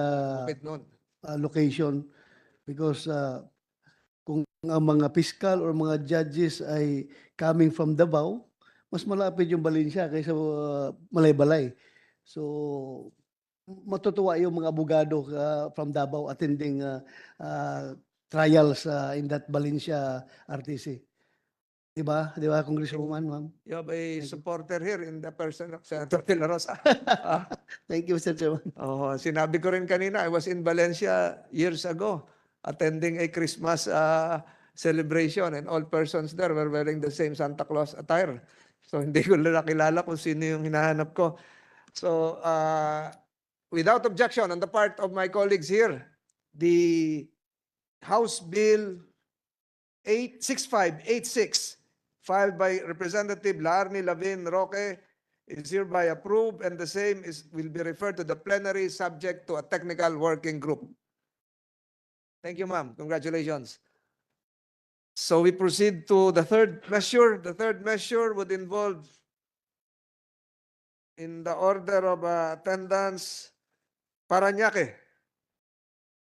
Bukidnon. location because kung ang mga fiscal or mga judges ay coming from Davao, mas malapit yung Valencia kaysa Malay-Balay. So matutuwa yung mga abogado from Davao attending trials in that Valencia RTC. Diba? Diba, Congresswoman, ma'am? You have a you. supporter here in the person of Senator De La Rosa. Ah, Thank you, Mr. Chairman. sinabi ko rin kanina, I was in Valencia years ago attending a Christmas celebration and all persons there were wearing the same Santa Claus attire. So hindi ko nakilala kung sino yung hinahanap ko. So without objection on the part of my colleagues here, the House Bill 6586 filed by Representative Larny Lavin Roque is hereby approved and the same will be referred to the plenary subject to a technical working group. Thank you, ma'am. Congratulations. So we proceed to the third measure. The third measure would involve, in the order of attendance, Parañaque.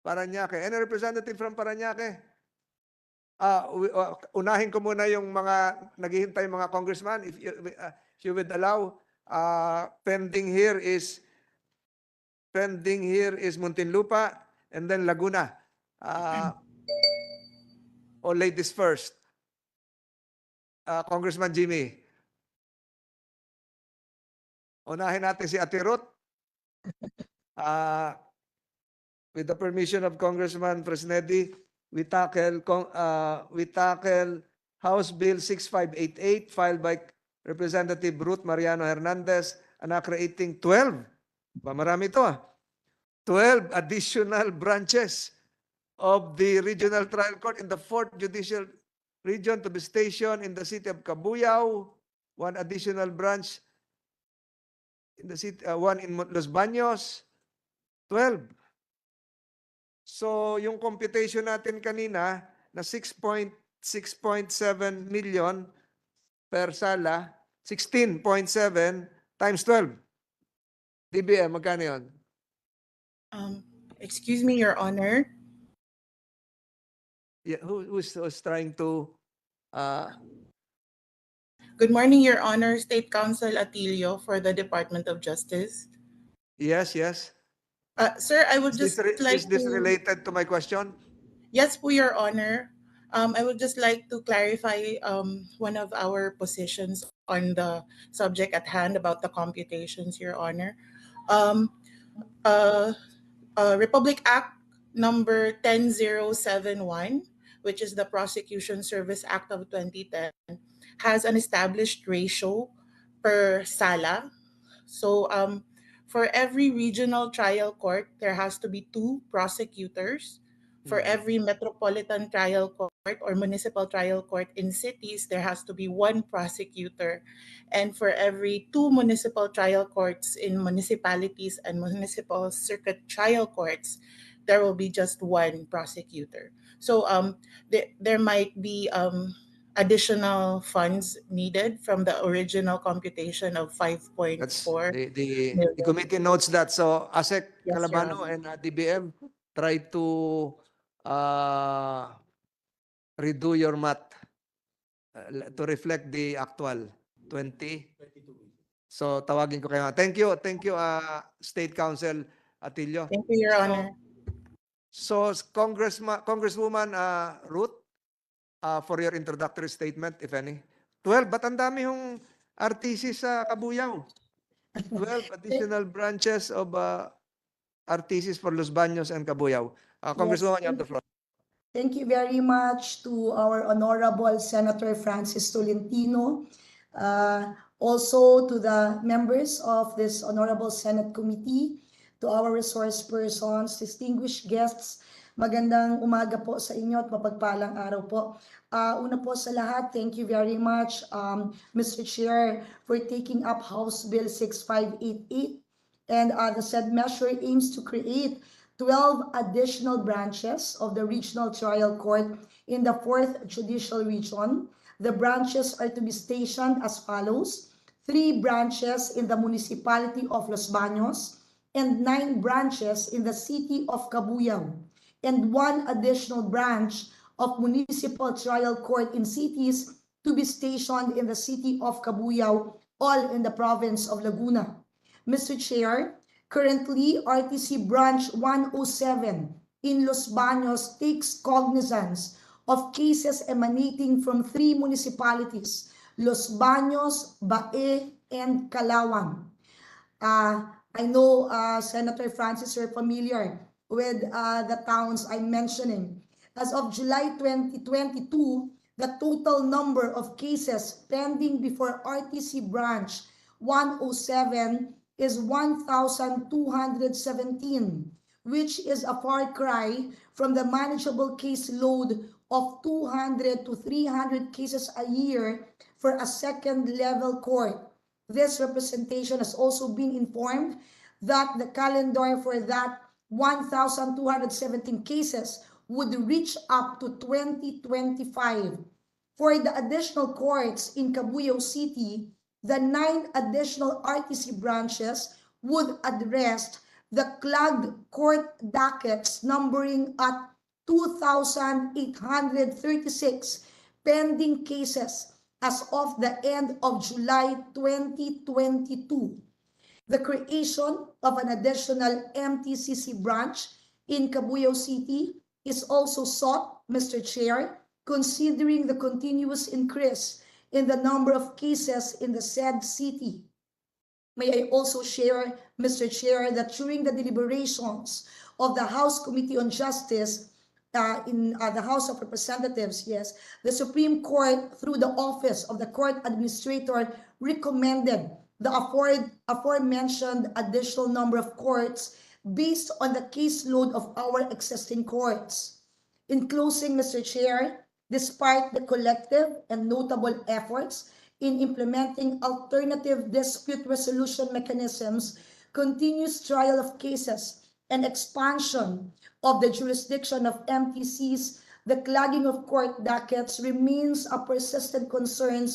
Parañaque. Any representative from Parañaque? Unahin ko muna yung mga naghihintay mga congressman. If you would allow, pending here is Muntinlupa and then Laguna. Or ladies first. Congressman Jimmy. Unahin natin si Ate Ruth. With the permission of Congressman Fresnedi, we tackle House Bill 6588 filed by Representative Ruth Mariano Hernandez na creating 12. Marami ito 12 additional branches of the Regional Trial Court in the 4th Judicial Region to be stationed in the city of Cabuyao, one additional branch in the city, one in Los Baños, 12. So, yung computation natin kanina na 6.7 million per sala, 16.7 times 12. DBM, magkano yun? Excuse me, Your Honor. Yeah, who's trying to... Good morning, Your Honor. State Counsel Atilio for the Department of Justice. Yes, yes. Sir, I would Is just like this to... related to my question? Yes, po, Your Honor. I would just like to clarify one of our positions on the subject at hand about the computations, Your Honor. Republic Act number 10071, which is the Prosecution Service Act of 2010, has an established ratio per sala. So for every regional trial court, there has to be 2 prosecutors. For every metropolitan trial court or municipal trial court in cities, there has to be 1 prosecutor. And for every 2 municipal trial courts in municipalities and municipal circuit trial courts, there will be just 1 prosecutor. So there might be additional funds needed from the original computation of 5.4 The million. committee notes that. So, ASEC Yes, Your Calabano Honor. and DBM, try to redo your math to reflect the actual 20. So, tawagin ko kayo. Thank you, State Counsel Atilio. Thank you, Your Honor. So, Congresswoman Ruth, for your introductory statement, if any. 12, ba't ang dami yung RTC sa Cabuyao? 12 additional branches of RTCs for Los Baños and Cabuyao. Congresswoman, you have the floor. Thank you very much to our Honorable Senator Francis Tolentino, also to the members of this Honorable Senate Committee, to our resource persons, distinguished guests, Magandang umaga po sa inyo at mapagpalang araw po. Una po sa lahat, thank you very much, Mr. Chair, for taking up House Bill 6588. And the said measure aims to create 12 additional branches of the Regional Trial Court in the 4th Judicial Region. The branches are to be stationed as follows: 3 branches in the municipality of Los Baños and 9 branches in the city of Cabuyao, and 1 additional branch of municipal trial court in cities to be stationed in the city of Cabuyao, all in the province of Laguna. Mr. Chair, currently RTC Branch 107 in Los Baños takes cognizance of cases emanating from 3 municipalities, Los Baños, Bae, and Calawang. I know, Senator Francis, you're familiar with the towns I'm mentioning. As of July 2022, the total number of cases pending before RTC Branch 107 is 1,217, which is a far cry from the manageable caseload of 200 to 300 cases a year for a second-level court. This representation has also been informed that the calendar for that 1,217 cases would reach up to 2025. For the additional courts in Cabuyao City, the 9 additional RTC branches would address the clogged court dockets numbering at 2,836 pending cases as of the end of July 2022. The creation of an additional MTCC branch in Cabuyao City is also sought, Mr. Chair, considering the continuous increase in the number of cases in the said city. May I also share, Mr. Chair, that during the deliberations of the House Committee on Justice in the House of Representatives, yes, the Supreme Court, through the Office of the Court Administrator, recommended the aforementioned additional number of courts based on the caseload of our existing courts. In closing, Mr. Chair, despite the collective and notable efforts in implementing alternative dispute resolution mechanisms, continuous trial of cases, and expansion of the jurisdiction of MTCs, the clogging of court dockets remains a persistent concern,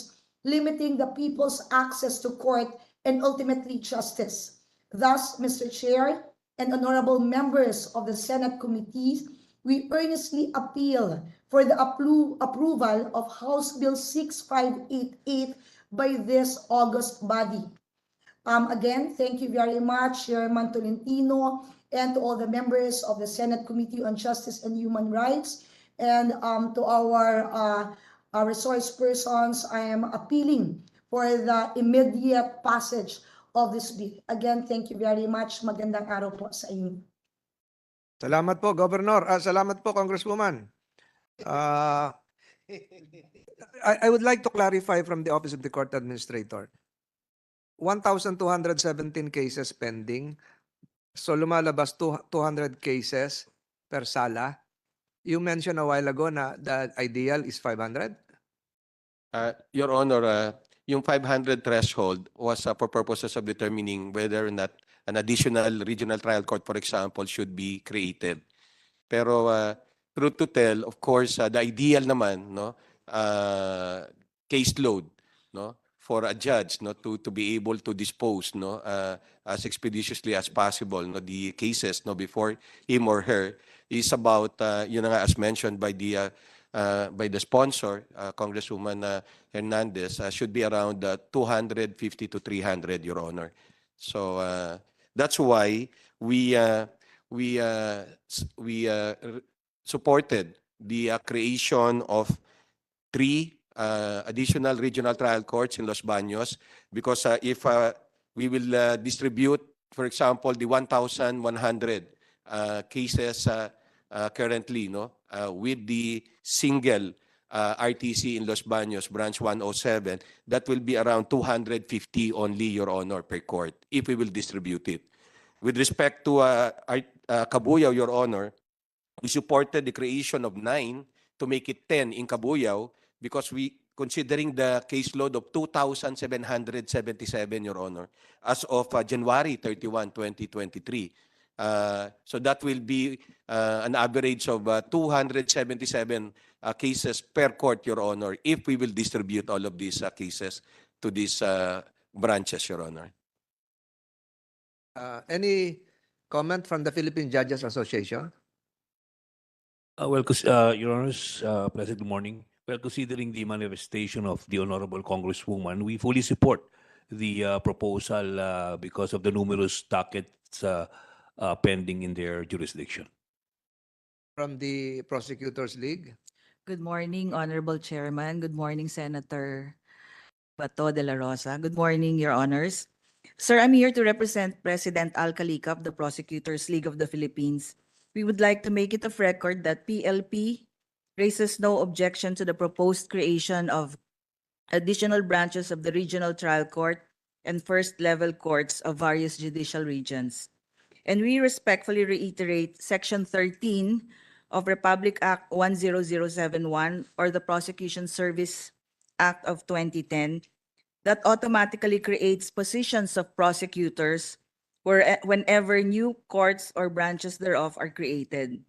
limiting the people's access to court and ultimately justice. Thus, Mr. Chair and honorable members of the Senate committees, we earnestly appeal for the approval of House Bill 6588 by this august body. Again, thank you very much, Chairman Tolentino, and to all the members of the Senate Committee on Justice and Human Rights, and to our resource persons. I am appealing for the immediate passage of this bill. Again, thank you very much. Magandang araw po sa inyo. Salamat po, Governor. Salamat po, Congresswoman. I would like to clarify from the Office of the Court Administrator. 1,217 cases pending. So lumalabas 200 cases per sala. You mentioned a while ago na the ideal is 500? Your Honor, yung 500 threshold was for purposes of determining whether or not an additional regional trial court, for example, should be created. Pero truth to tell, of course, the ideal naman, no, caseload, no, for a judge, no, to be able to dispose, no, as expeditiously as possible, no, the cases, no, before him or her is about, yun na nga, as mentioned by the sponsor, Congresswoman Hernandez, should be around 250 to 300, Your Honor. So that's why we supported the creation of 3 additional regional trial courts in Los Baños, because if we will distribute, for example, the 1,100 cases currently, no, with the single RTC in Los Baños, branch 107, that will be around 250 only, Your Honor, per court, if we will distribute it. With respect to Cabuyao, Your Honor, We supported the creation of 9 to make it 10 in Cabuyao because considering the caseload of 2,777, Your Honor, as of January 31, 2023. So that will be an average of 277 cases per court, Your Honor, if we will distribute all of these cases to these branches, Your Honor. Any comment from the Philippine Judges Association? Your Honors, President, good morning. Well, considering the manifestation of the Honorable Congresswoman, we fully support the proposal because of the numerous dockets pending in their jurisdiction. From the Prosecutors League? Good morning, Honorable Chairman. Good morning, Senator Bato de la Rosa. Good morning, Your Honors. Sir, I'm here to represent President Al Calica of the Prosecutors League of the Philippines. We would like to make it of record that PLP raises no objection to the proposed creation of additional branches of the Regional Trial Court and first-level courts of various judicial regions. And we respectfully reiterate Section 13 of Republic Act 10071 or the Prosecution Service Act of 2010 that automatically creates positions of prosecutors whenever new courts or branches thereof are created.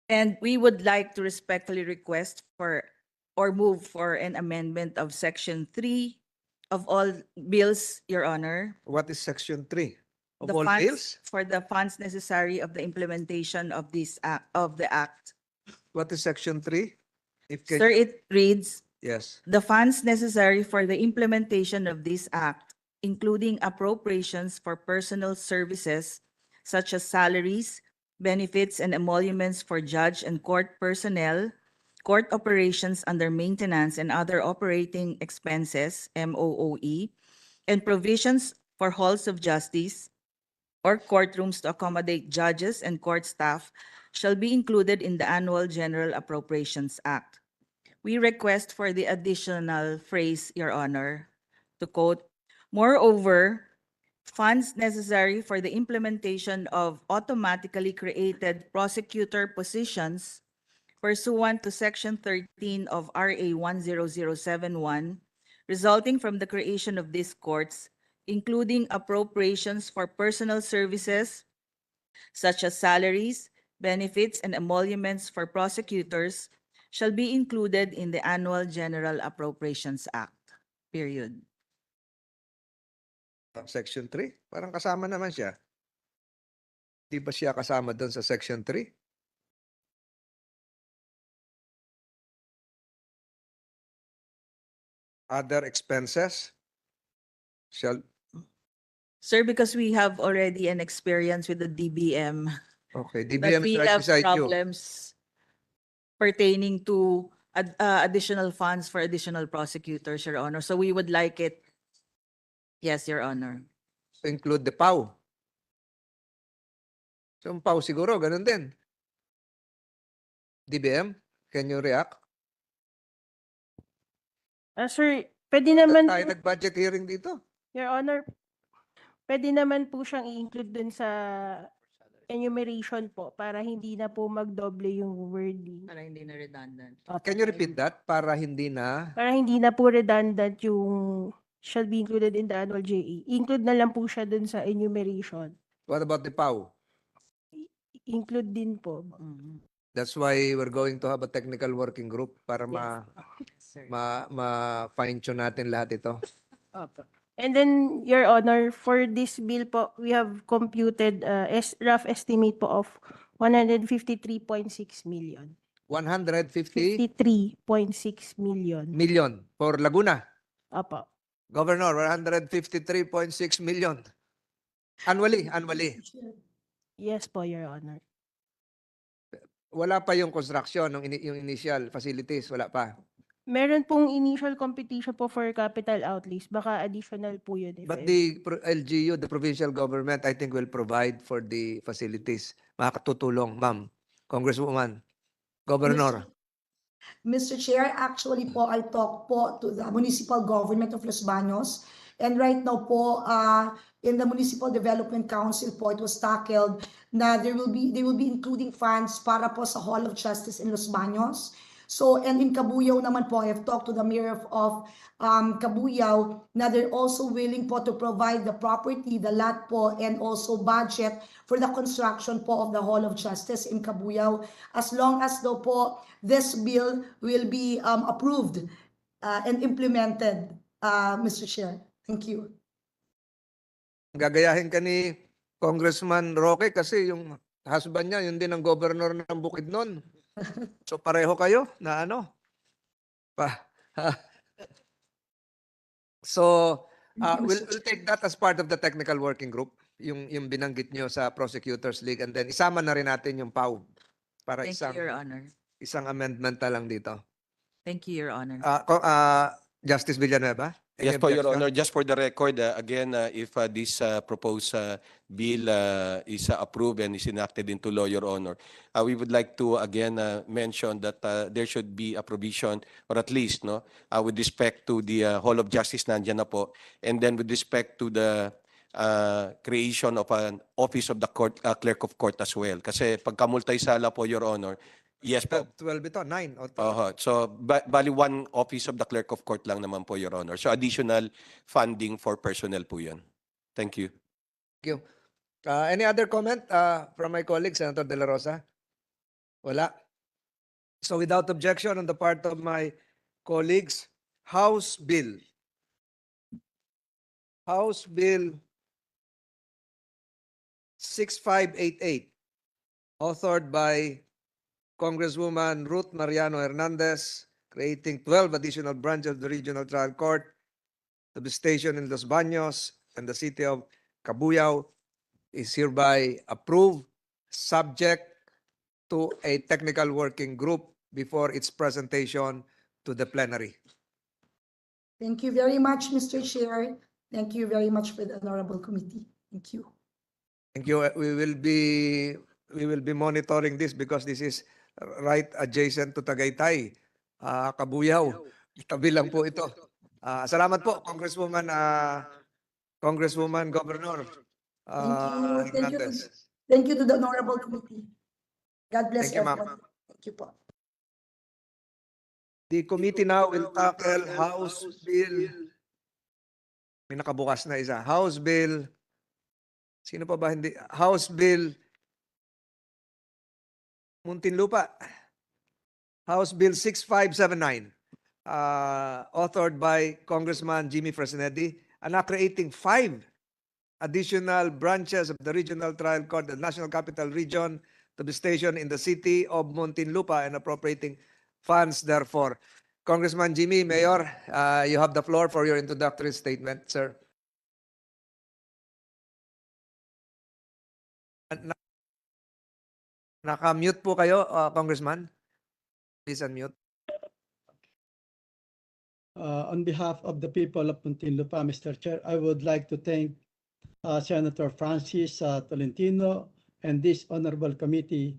And we would like to respectfully request for or move for an amendment of Section 3 of all bills, Your Honor. What is Section 3? Of The all funds bills? for the funds necessary of the implementation of this of the act. What is Section 3? Sir, it reads, Yes. the funds necessary for the implementation of this act, including appropriations for personal services such as salaries, benefits, and emoluments for judge and court personnel, court operations under maintenance and other operating expenses, MOOE, and provisions for halls of justice or courtrooms to accommodate judges and court staff shall be included in the Annual General Appropriations Act. We request for the additional phrase, Your Honor, to quote, moreover, funds necessary for the implementation of automatically created prosecutor positions pursuant to Section 13 of RA 10071, resulting from the creation of these courts, including appropriations for personal services such as salaries, benefits, and emoluments for prosecutors, shall be included in the Annual General Appropriations Act. Period. Section 3? Parang kasama naman siya. Di ba siya kasama doon sa Section 3? Other expenses shall... Sir, because we have already an experience with the DBM, Okay, that DBM we is right have beside you. problems pertaining to additional funds for additional prosecutors, Your Honor. So we would like it, yes, Your Honor. To include the PAW. So, ang PAW siguro, ganun din. DBM, can you react? Sir, pwede naman Tayo po, nag-budget hearing dito. Your Honor, pwede naman po siyang i-include dun sa enumeration po para hindi na po magdoble yung wording. Para hindi na redundant. Can you repeat that? Para hindi na... Para hindi na po redundant yung shall be included in the annual JE. Include na lang po siya dun sa enumeration. What about the PAW? Include din po. Mhm. That's why we're going to have a technical working group para Sir. ma-fine-tune natin lahat ito. Opo. And then, Your Honor, for this bill po, we have computed rough estimate po of 153.6 million. 150 53.6 million. million for Laguna. Opo. Governor, 153.6 million. Annually. Yes po, Your Honor. Wala pa yung construction, yung initial facilities, wala pa. Meron pong initial competition po for capital outlays. Baka additional po yun. But the LGU, the provincial government, I think will provide for the facilities. Makakatutulong, ma'am. Congresswoman, Governor. Mr. Chair, actually po, I talked po to the municipal government of Los Baños. And right now po, in the Municipal Development Council po, it was tackled na they will be including funds para po sa Hall of Justice in Los Baños. So, and in Cabuyao naman po, I have talked to the mayor of Cabuyao na they're also willing po to provide the property, the lot po, and also budget for the construction po of the Hall of Justice in Cabuyao, as long as daw po this bill will be approved and implemented, Mr. Chair. Thank you. Gagayahin ka ni Congressman Roque kasi yung husband niya, yun din ang governor ng Bukidnon. So pareho kayo na ano? So we'll take that as part of the technical working group, yung binanggit nyo sa Prosecutors League, and then isama na rin natin yung PAW para Thank you, Your Honor. isang amendment na lang dito. Thank you, Your Honor. Justice Villanueva? Yes Any po, Your objection? Honor. Just for the record, again, if this proposed bill is approved and is enacted into law, Your Honor, we would like to again mention that there should be a provision, or at least, no, with respect to the Hall of Justice, nandiyan na po, and then with respect to the creation of an Office of the Court, Clerk of Court as well. Kasi pagka multisala po, Your Honor, yes po. 12 ito, 9 o 12. So, bali one office of the clerk of court lang naman po, Your Honor. So, additional funding for personnel po yun. Thank you. Thank you. Any other comment from my colleague, Senator De La Rosa? Wala. So, without objection on the part of my colleagues, House Bill 6588, authored by Congresswoman Ruth Mariano Hernandez, creating 12 additional branches of the Regional Trial Court to be stationed in Los Baños and the city of Cabuyao, is hereby approved, subject to a technical working group before its presentation to the plenary. Thank you very much, Mr. Chair. Thank you very much for the honorable committee. Thank you. Thank you. We will be monitoring this because this is right adjacent to Tagaytay, Cabuyao. Tabi lang po ito. Salamat po, Congresswoman Governor Thank you. Hernandez. Thank you to the honorable committee. God bless Thank you, ma'am. everyone. Thank you po. The committee now will tackle House Bill. May nakabukas na isa. House Bill. Sino pa ba hindi? House Bill Muntinlupa. House Bill 6579. Authored by Congressman Jimmy Fresnedi, and are creating 5 additional branches of the Regional Trial Court, the National Capital Region, to be stationed in the city of Muntinlupa and appropriating funds therefore. Congressman Jimmy, Mayor, you have the floor for your introductory statement, sir. Naka-mute po kayo, Congressman. Please unmute. On behalf of the people of Muntinlupa, Mr. Chair, I would like to thank Senator Francis Tolentino and this honorable committee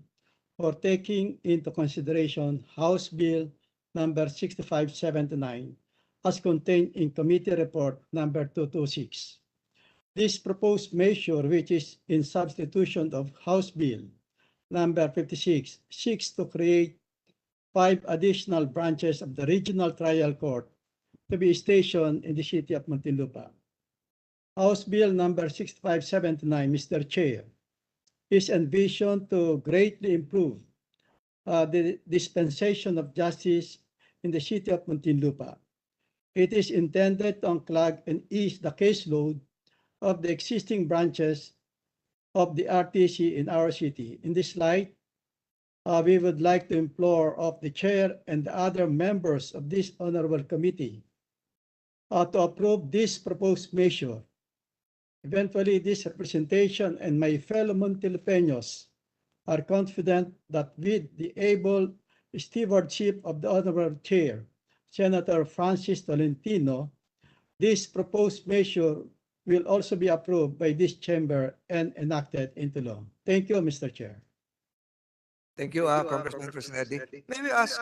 for taking into consideration House Bill number 6579 as contained in Committee Report number 226. This proposed measure, which is in substitution of House Bill number 56, seeks to create 5 additional branches of the Regional Trial Court to be stationed in the city of Muntinlupa. House Bill number 6579, Mr. Chair, is envisioned to greatly improve the dispensation of justice in the city of Muntinlupa. It is intended to unclog and ease the caseload of the existing branches of the RTC in our city. In this light, we would like to implore of the chair and the other members of this honorable committee to approve this proposed measure. Eventually, this representation and my fellow Muntinlupeños are confident that with the able stewardship of the honorable chair, Senator Francis Tolentino, this proposed measure will also be approved by this chamber and enacted into law. Thank you, Mr. Chair. Thank you, Congressman Fresnedi. May we ask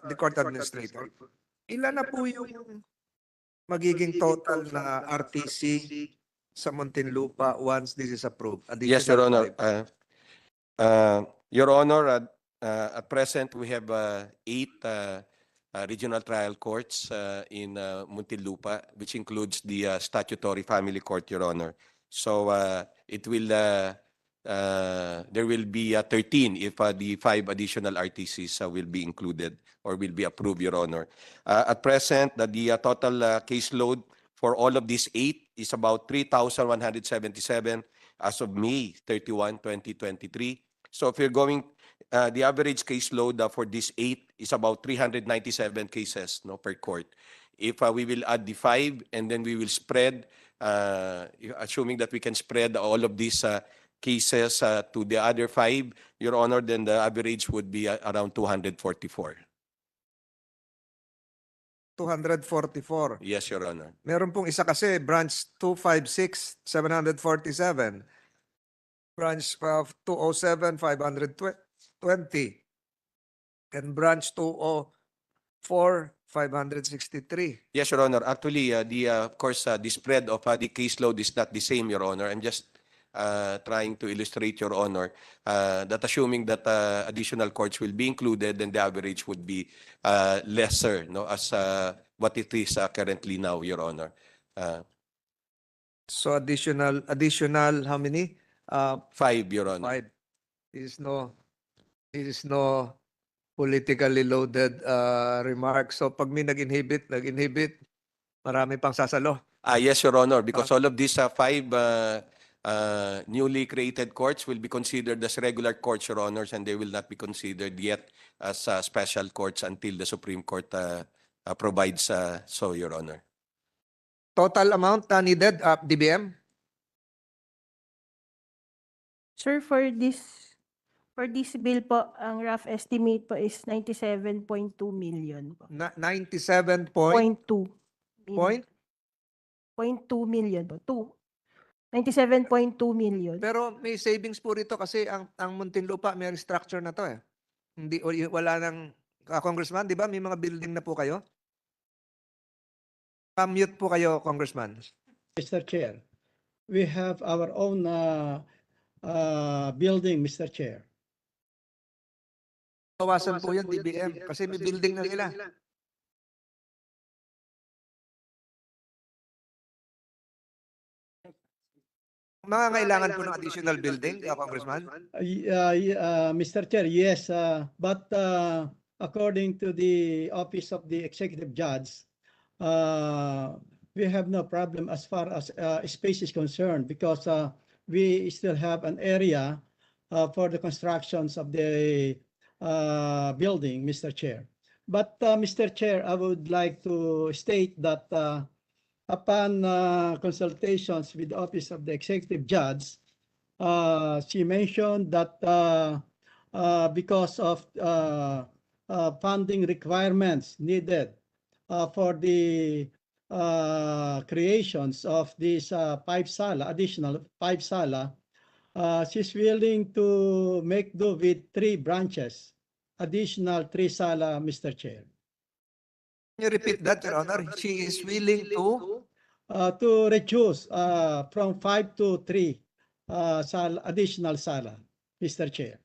the court administrator, ilan na po yung magiging total na RTC sa Muntinlupa once this is approved? Yes, Your Additional Honor. 5. Your Honor, at present, we have 8 regional trial courts in Muntinlupa, which includes the statutory family court, Your Honor. So it will there will be 13 if the 5 additional RTCs will be included or will be approved, Your Honor. At present, the total caseload for all of these 8 is about 3,177 as of May 31, 2023. So if you're going, the average caseload for these 8 is about 397 cases per court. If we will add the 5 and then we will spread, assuming that we can spread all of these cases to the other 5, Your Honor, then the average would be around 244. 244. Yes, Your Honor. Meron pong isa kasi, branch 256, 747. Branch 207, 520. And branch 204, 563. Yes, Your Honor. Actually, of course, the spread of the caseload is not the same, Your Honor. I'm just trying to illustrate, Your Honor, that assuming that additional courts will be included, then the average would be lesser, as what it is currently now, Your Honor. So additional, how many? 5, Your Honor. 5. This is no politically loaded remark. So pag may nag-inhibit, marami pang sasalo. Yes, Your Honor, because all of these 5 newly created courts will be considered as regular courts, Your Honors, and they will not be considered yet as special courts until the Supreme Court provides so, Your Honor. Total amount needed, DBM? Sir, for this bill po, ang rough estimate po is 97.2 million po. 97 0.2 point? 0.2 million po. 97.2 million. Pero may savings po rito kasi ang Muntinlupa may restructure na to eh. Hindi, wala nang, Congressman, di ba? May mga building na po kayo? Mute po kayo, Congressman. Mr. Chair, we have our own building, Mr. Chair. Bawasan po yan, DBM, kasi may building na nila. Mga kailangan po ng additional building, Congressman? Mr. Chair, yes, but according to the Office of the Executive Judge, we have no problem as far as space is concerned because we still have an area for the constructions of the building, Mr. Chair. But Mr. Chair, I would like to state that upon consultations with the Office of the Executive Judge, she mentioned that because of funding requirements needed for the creations of this additional 5 sala, she's willing to make do with 3 branches, additional 3 sala, Mr. Chair. Can you repeat that, Your Honor? She is willing to reduce from 5 to 3 additional sala, Mr. Chair.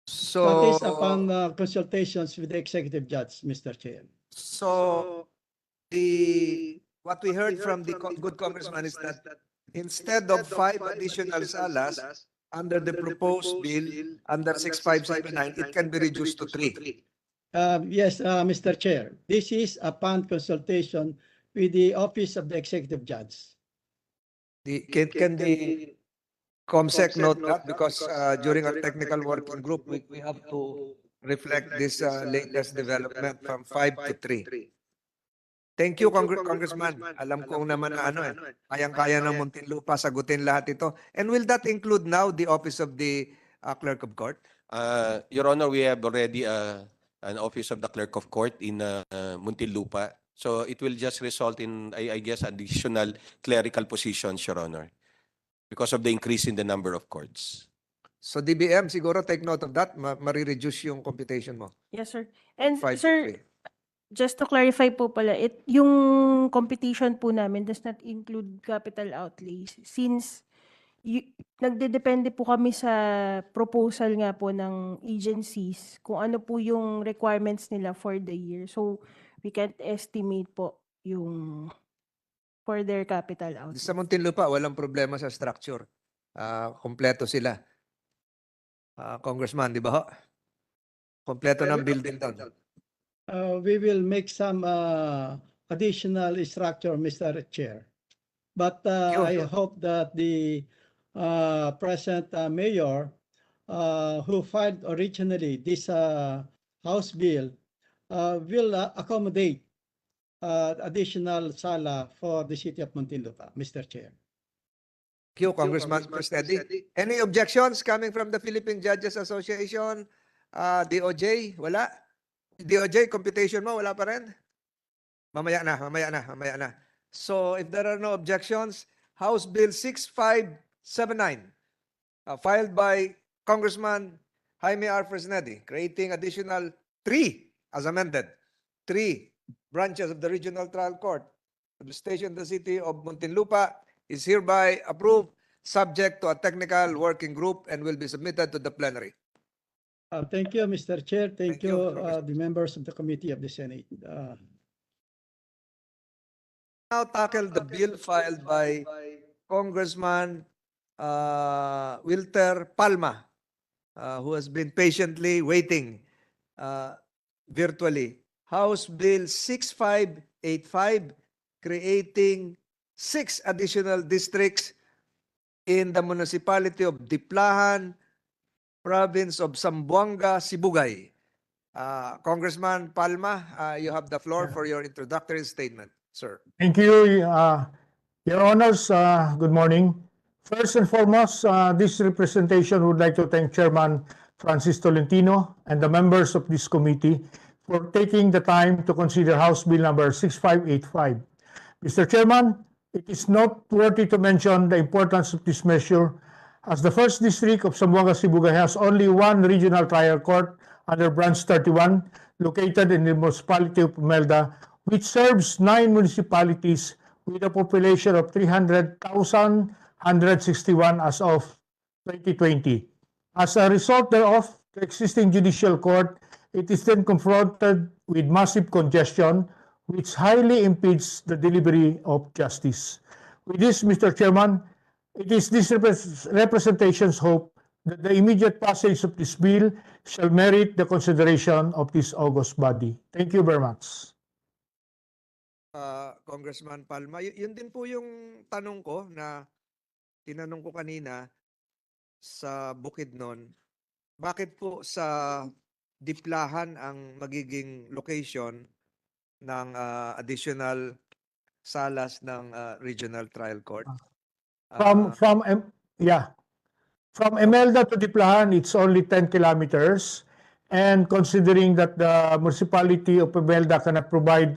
So that is upon consultations with the Executive Judge, Mr. Chair. So what we heard from the good Congressman is that instead of 5 additional salas under the proposed bill under 6579, it can be reduced to 3. Yes, Mr. Chair. This is upon consultation with the Office of the Executive Judge. Can the COMSEC note that? Because during our technical working group, we have to reflect this latest development from 5 to 3. Thank you, Congressman. Alam ko naman na kayang-kaya ng Muntinlupa sagutin lahat ito. And will that include now the Office of the Clerk of Court? Your Honor, we have already an Office of the Clerk of Court in Muntinlupa. So it will just result in, I guess, additional clerical positions, Your Honor, because of the increase in the number of courts. So DBM, siguro take note of that. Marireduce yung computation mo. Yes, sir. And 5 to sir, 3. Just to clarify po pala, yung competition po namin does not include capital outlays since nagdedepende po kami sa proposal nga po ng agencies kung ano po yung requirements nila for the year. So, we can't estimate po yung for their capital outlays. Sa Muntinlupa, walang problema sa structure. Kompleto sila. Congressman, di ba ho? Kompleto ng building down. We will make some additional structure, Mr. Chair. But I hope that the present mayor who filed originally this House bill will accommodate additional sala for the city of Muntinlupa, Mr. Chair. Thank you, Congressman Presnedi. Any objections coming from the Philippine Judges Association? DOJ? Wala? DOJ, computation mo, wala pa rin? Mamaya na. So, if there are no objections, House Bill 6579, filed by Congressman Jaime R. Fresnedi, creating additional 3, as amended, 3 branches of the Regional Trial Court of the station in the city of Muntinlupa, is hereby approved, subject to a technical working group, and will be submitted to the plenary. Thank you, Mr. Chair. Thank you, Congressman. the members of the Committee of the Senate. Now tackle the bill filed by Congressman Wilter Palma, who has been patiently waiting virtually. House Bill 6585, creating 6 additional districts in the municipality of Diplahan, province of Zamboanga, Sibugay. Congressman Palma, you have the floor for your introductory statement, sir. Thank you, Your Honors. Good morning. First and foremost, this representation would like to thank Chairman Francis Tolentino and the members of this committee for taking the time to consider House Bill number 6585. Mr. Chairman, it is noteworthy to mention the importance of this measure, as the first district of Zamboanga Sibugay has only one regional trial court under Branch 31, located in the municipality of Imelda, which serves 9 municipalities with a population of 300,161 as of 2020. As a result thereof, the existing judicial court, it is then confronted with massive congestion, which highly impedes the delivery of justice. With this, Mr. Chairman, it is this representation's hope that the immediate passage of this bill shall merit the consideration of this august body. Thank you very much. Congressman Palma, yun din po yung tanong ko na tinanong ko kanina sa Bukidnon. Bakit po sa Diplahan ang magiging location ng additional salas ng Regional Trial Court? From Imelda to Diplahan, it's only 10 kilometers. And considering that the municipality of Imelda cannot provide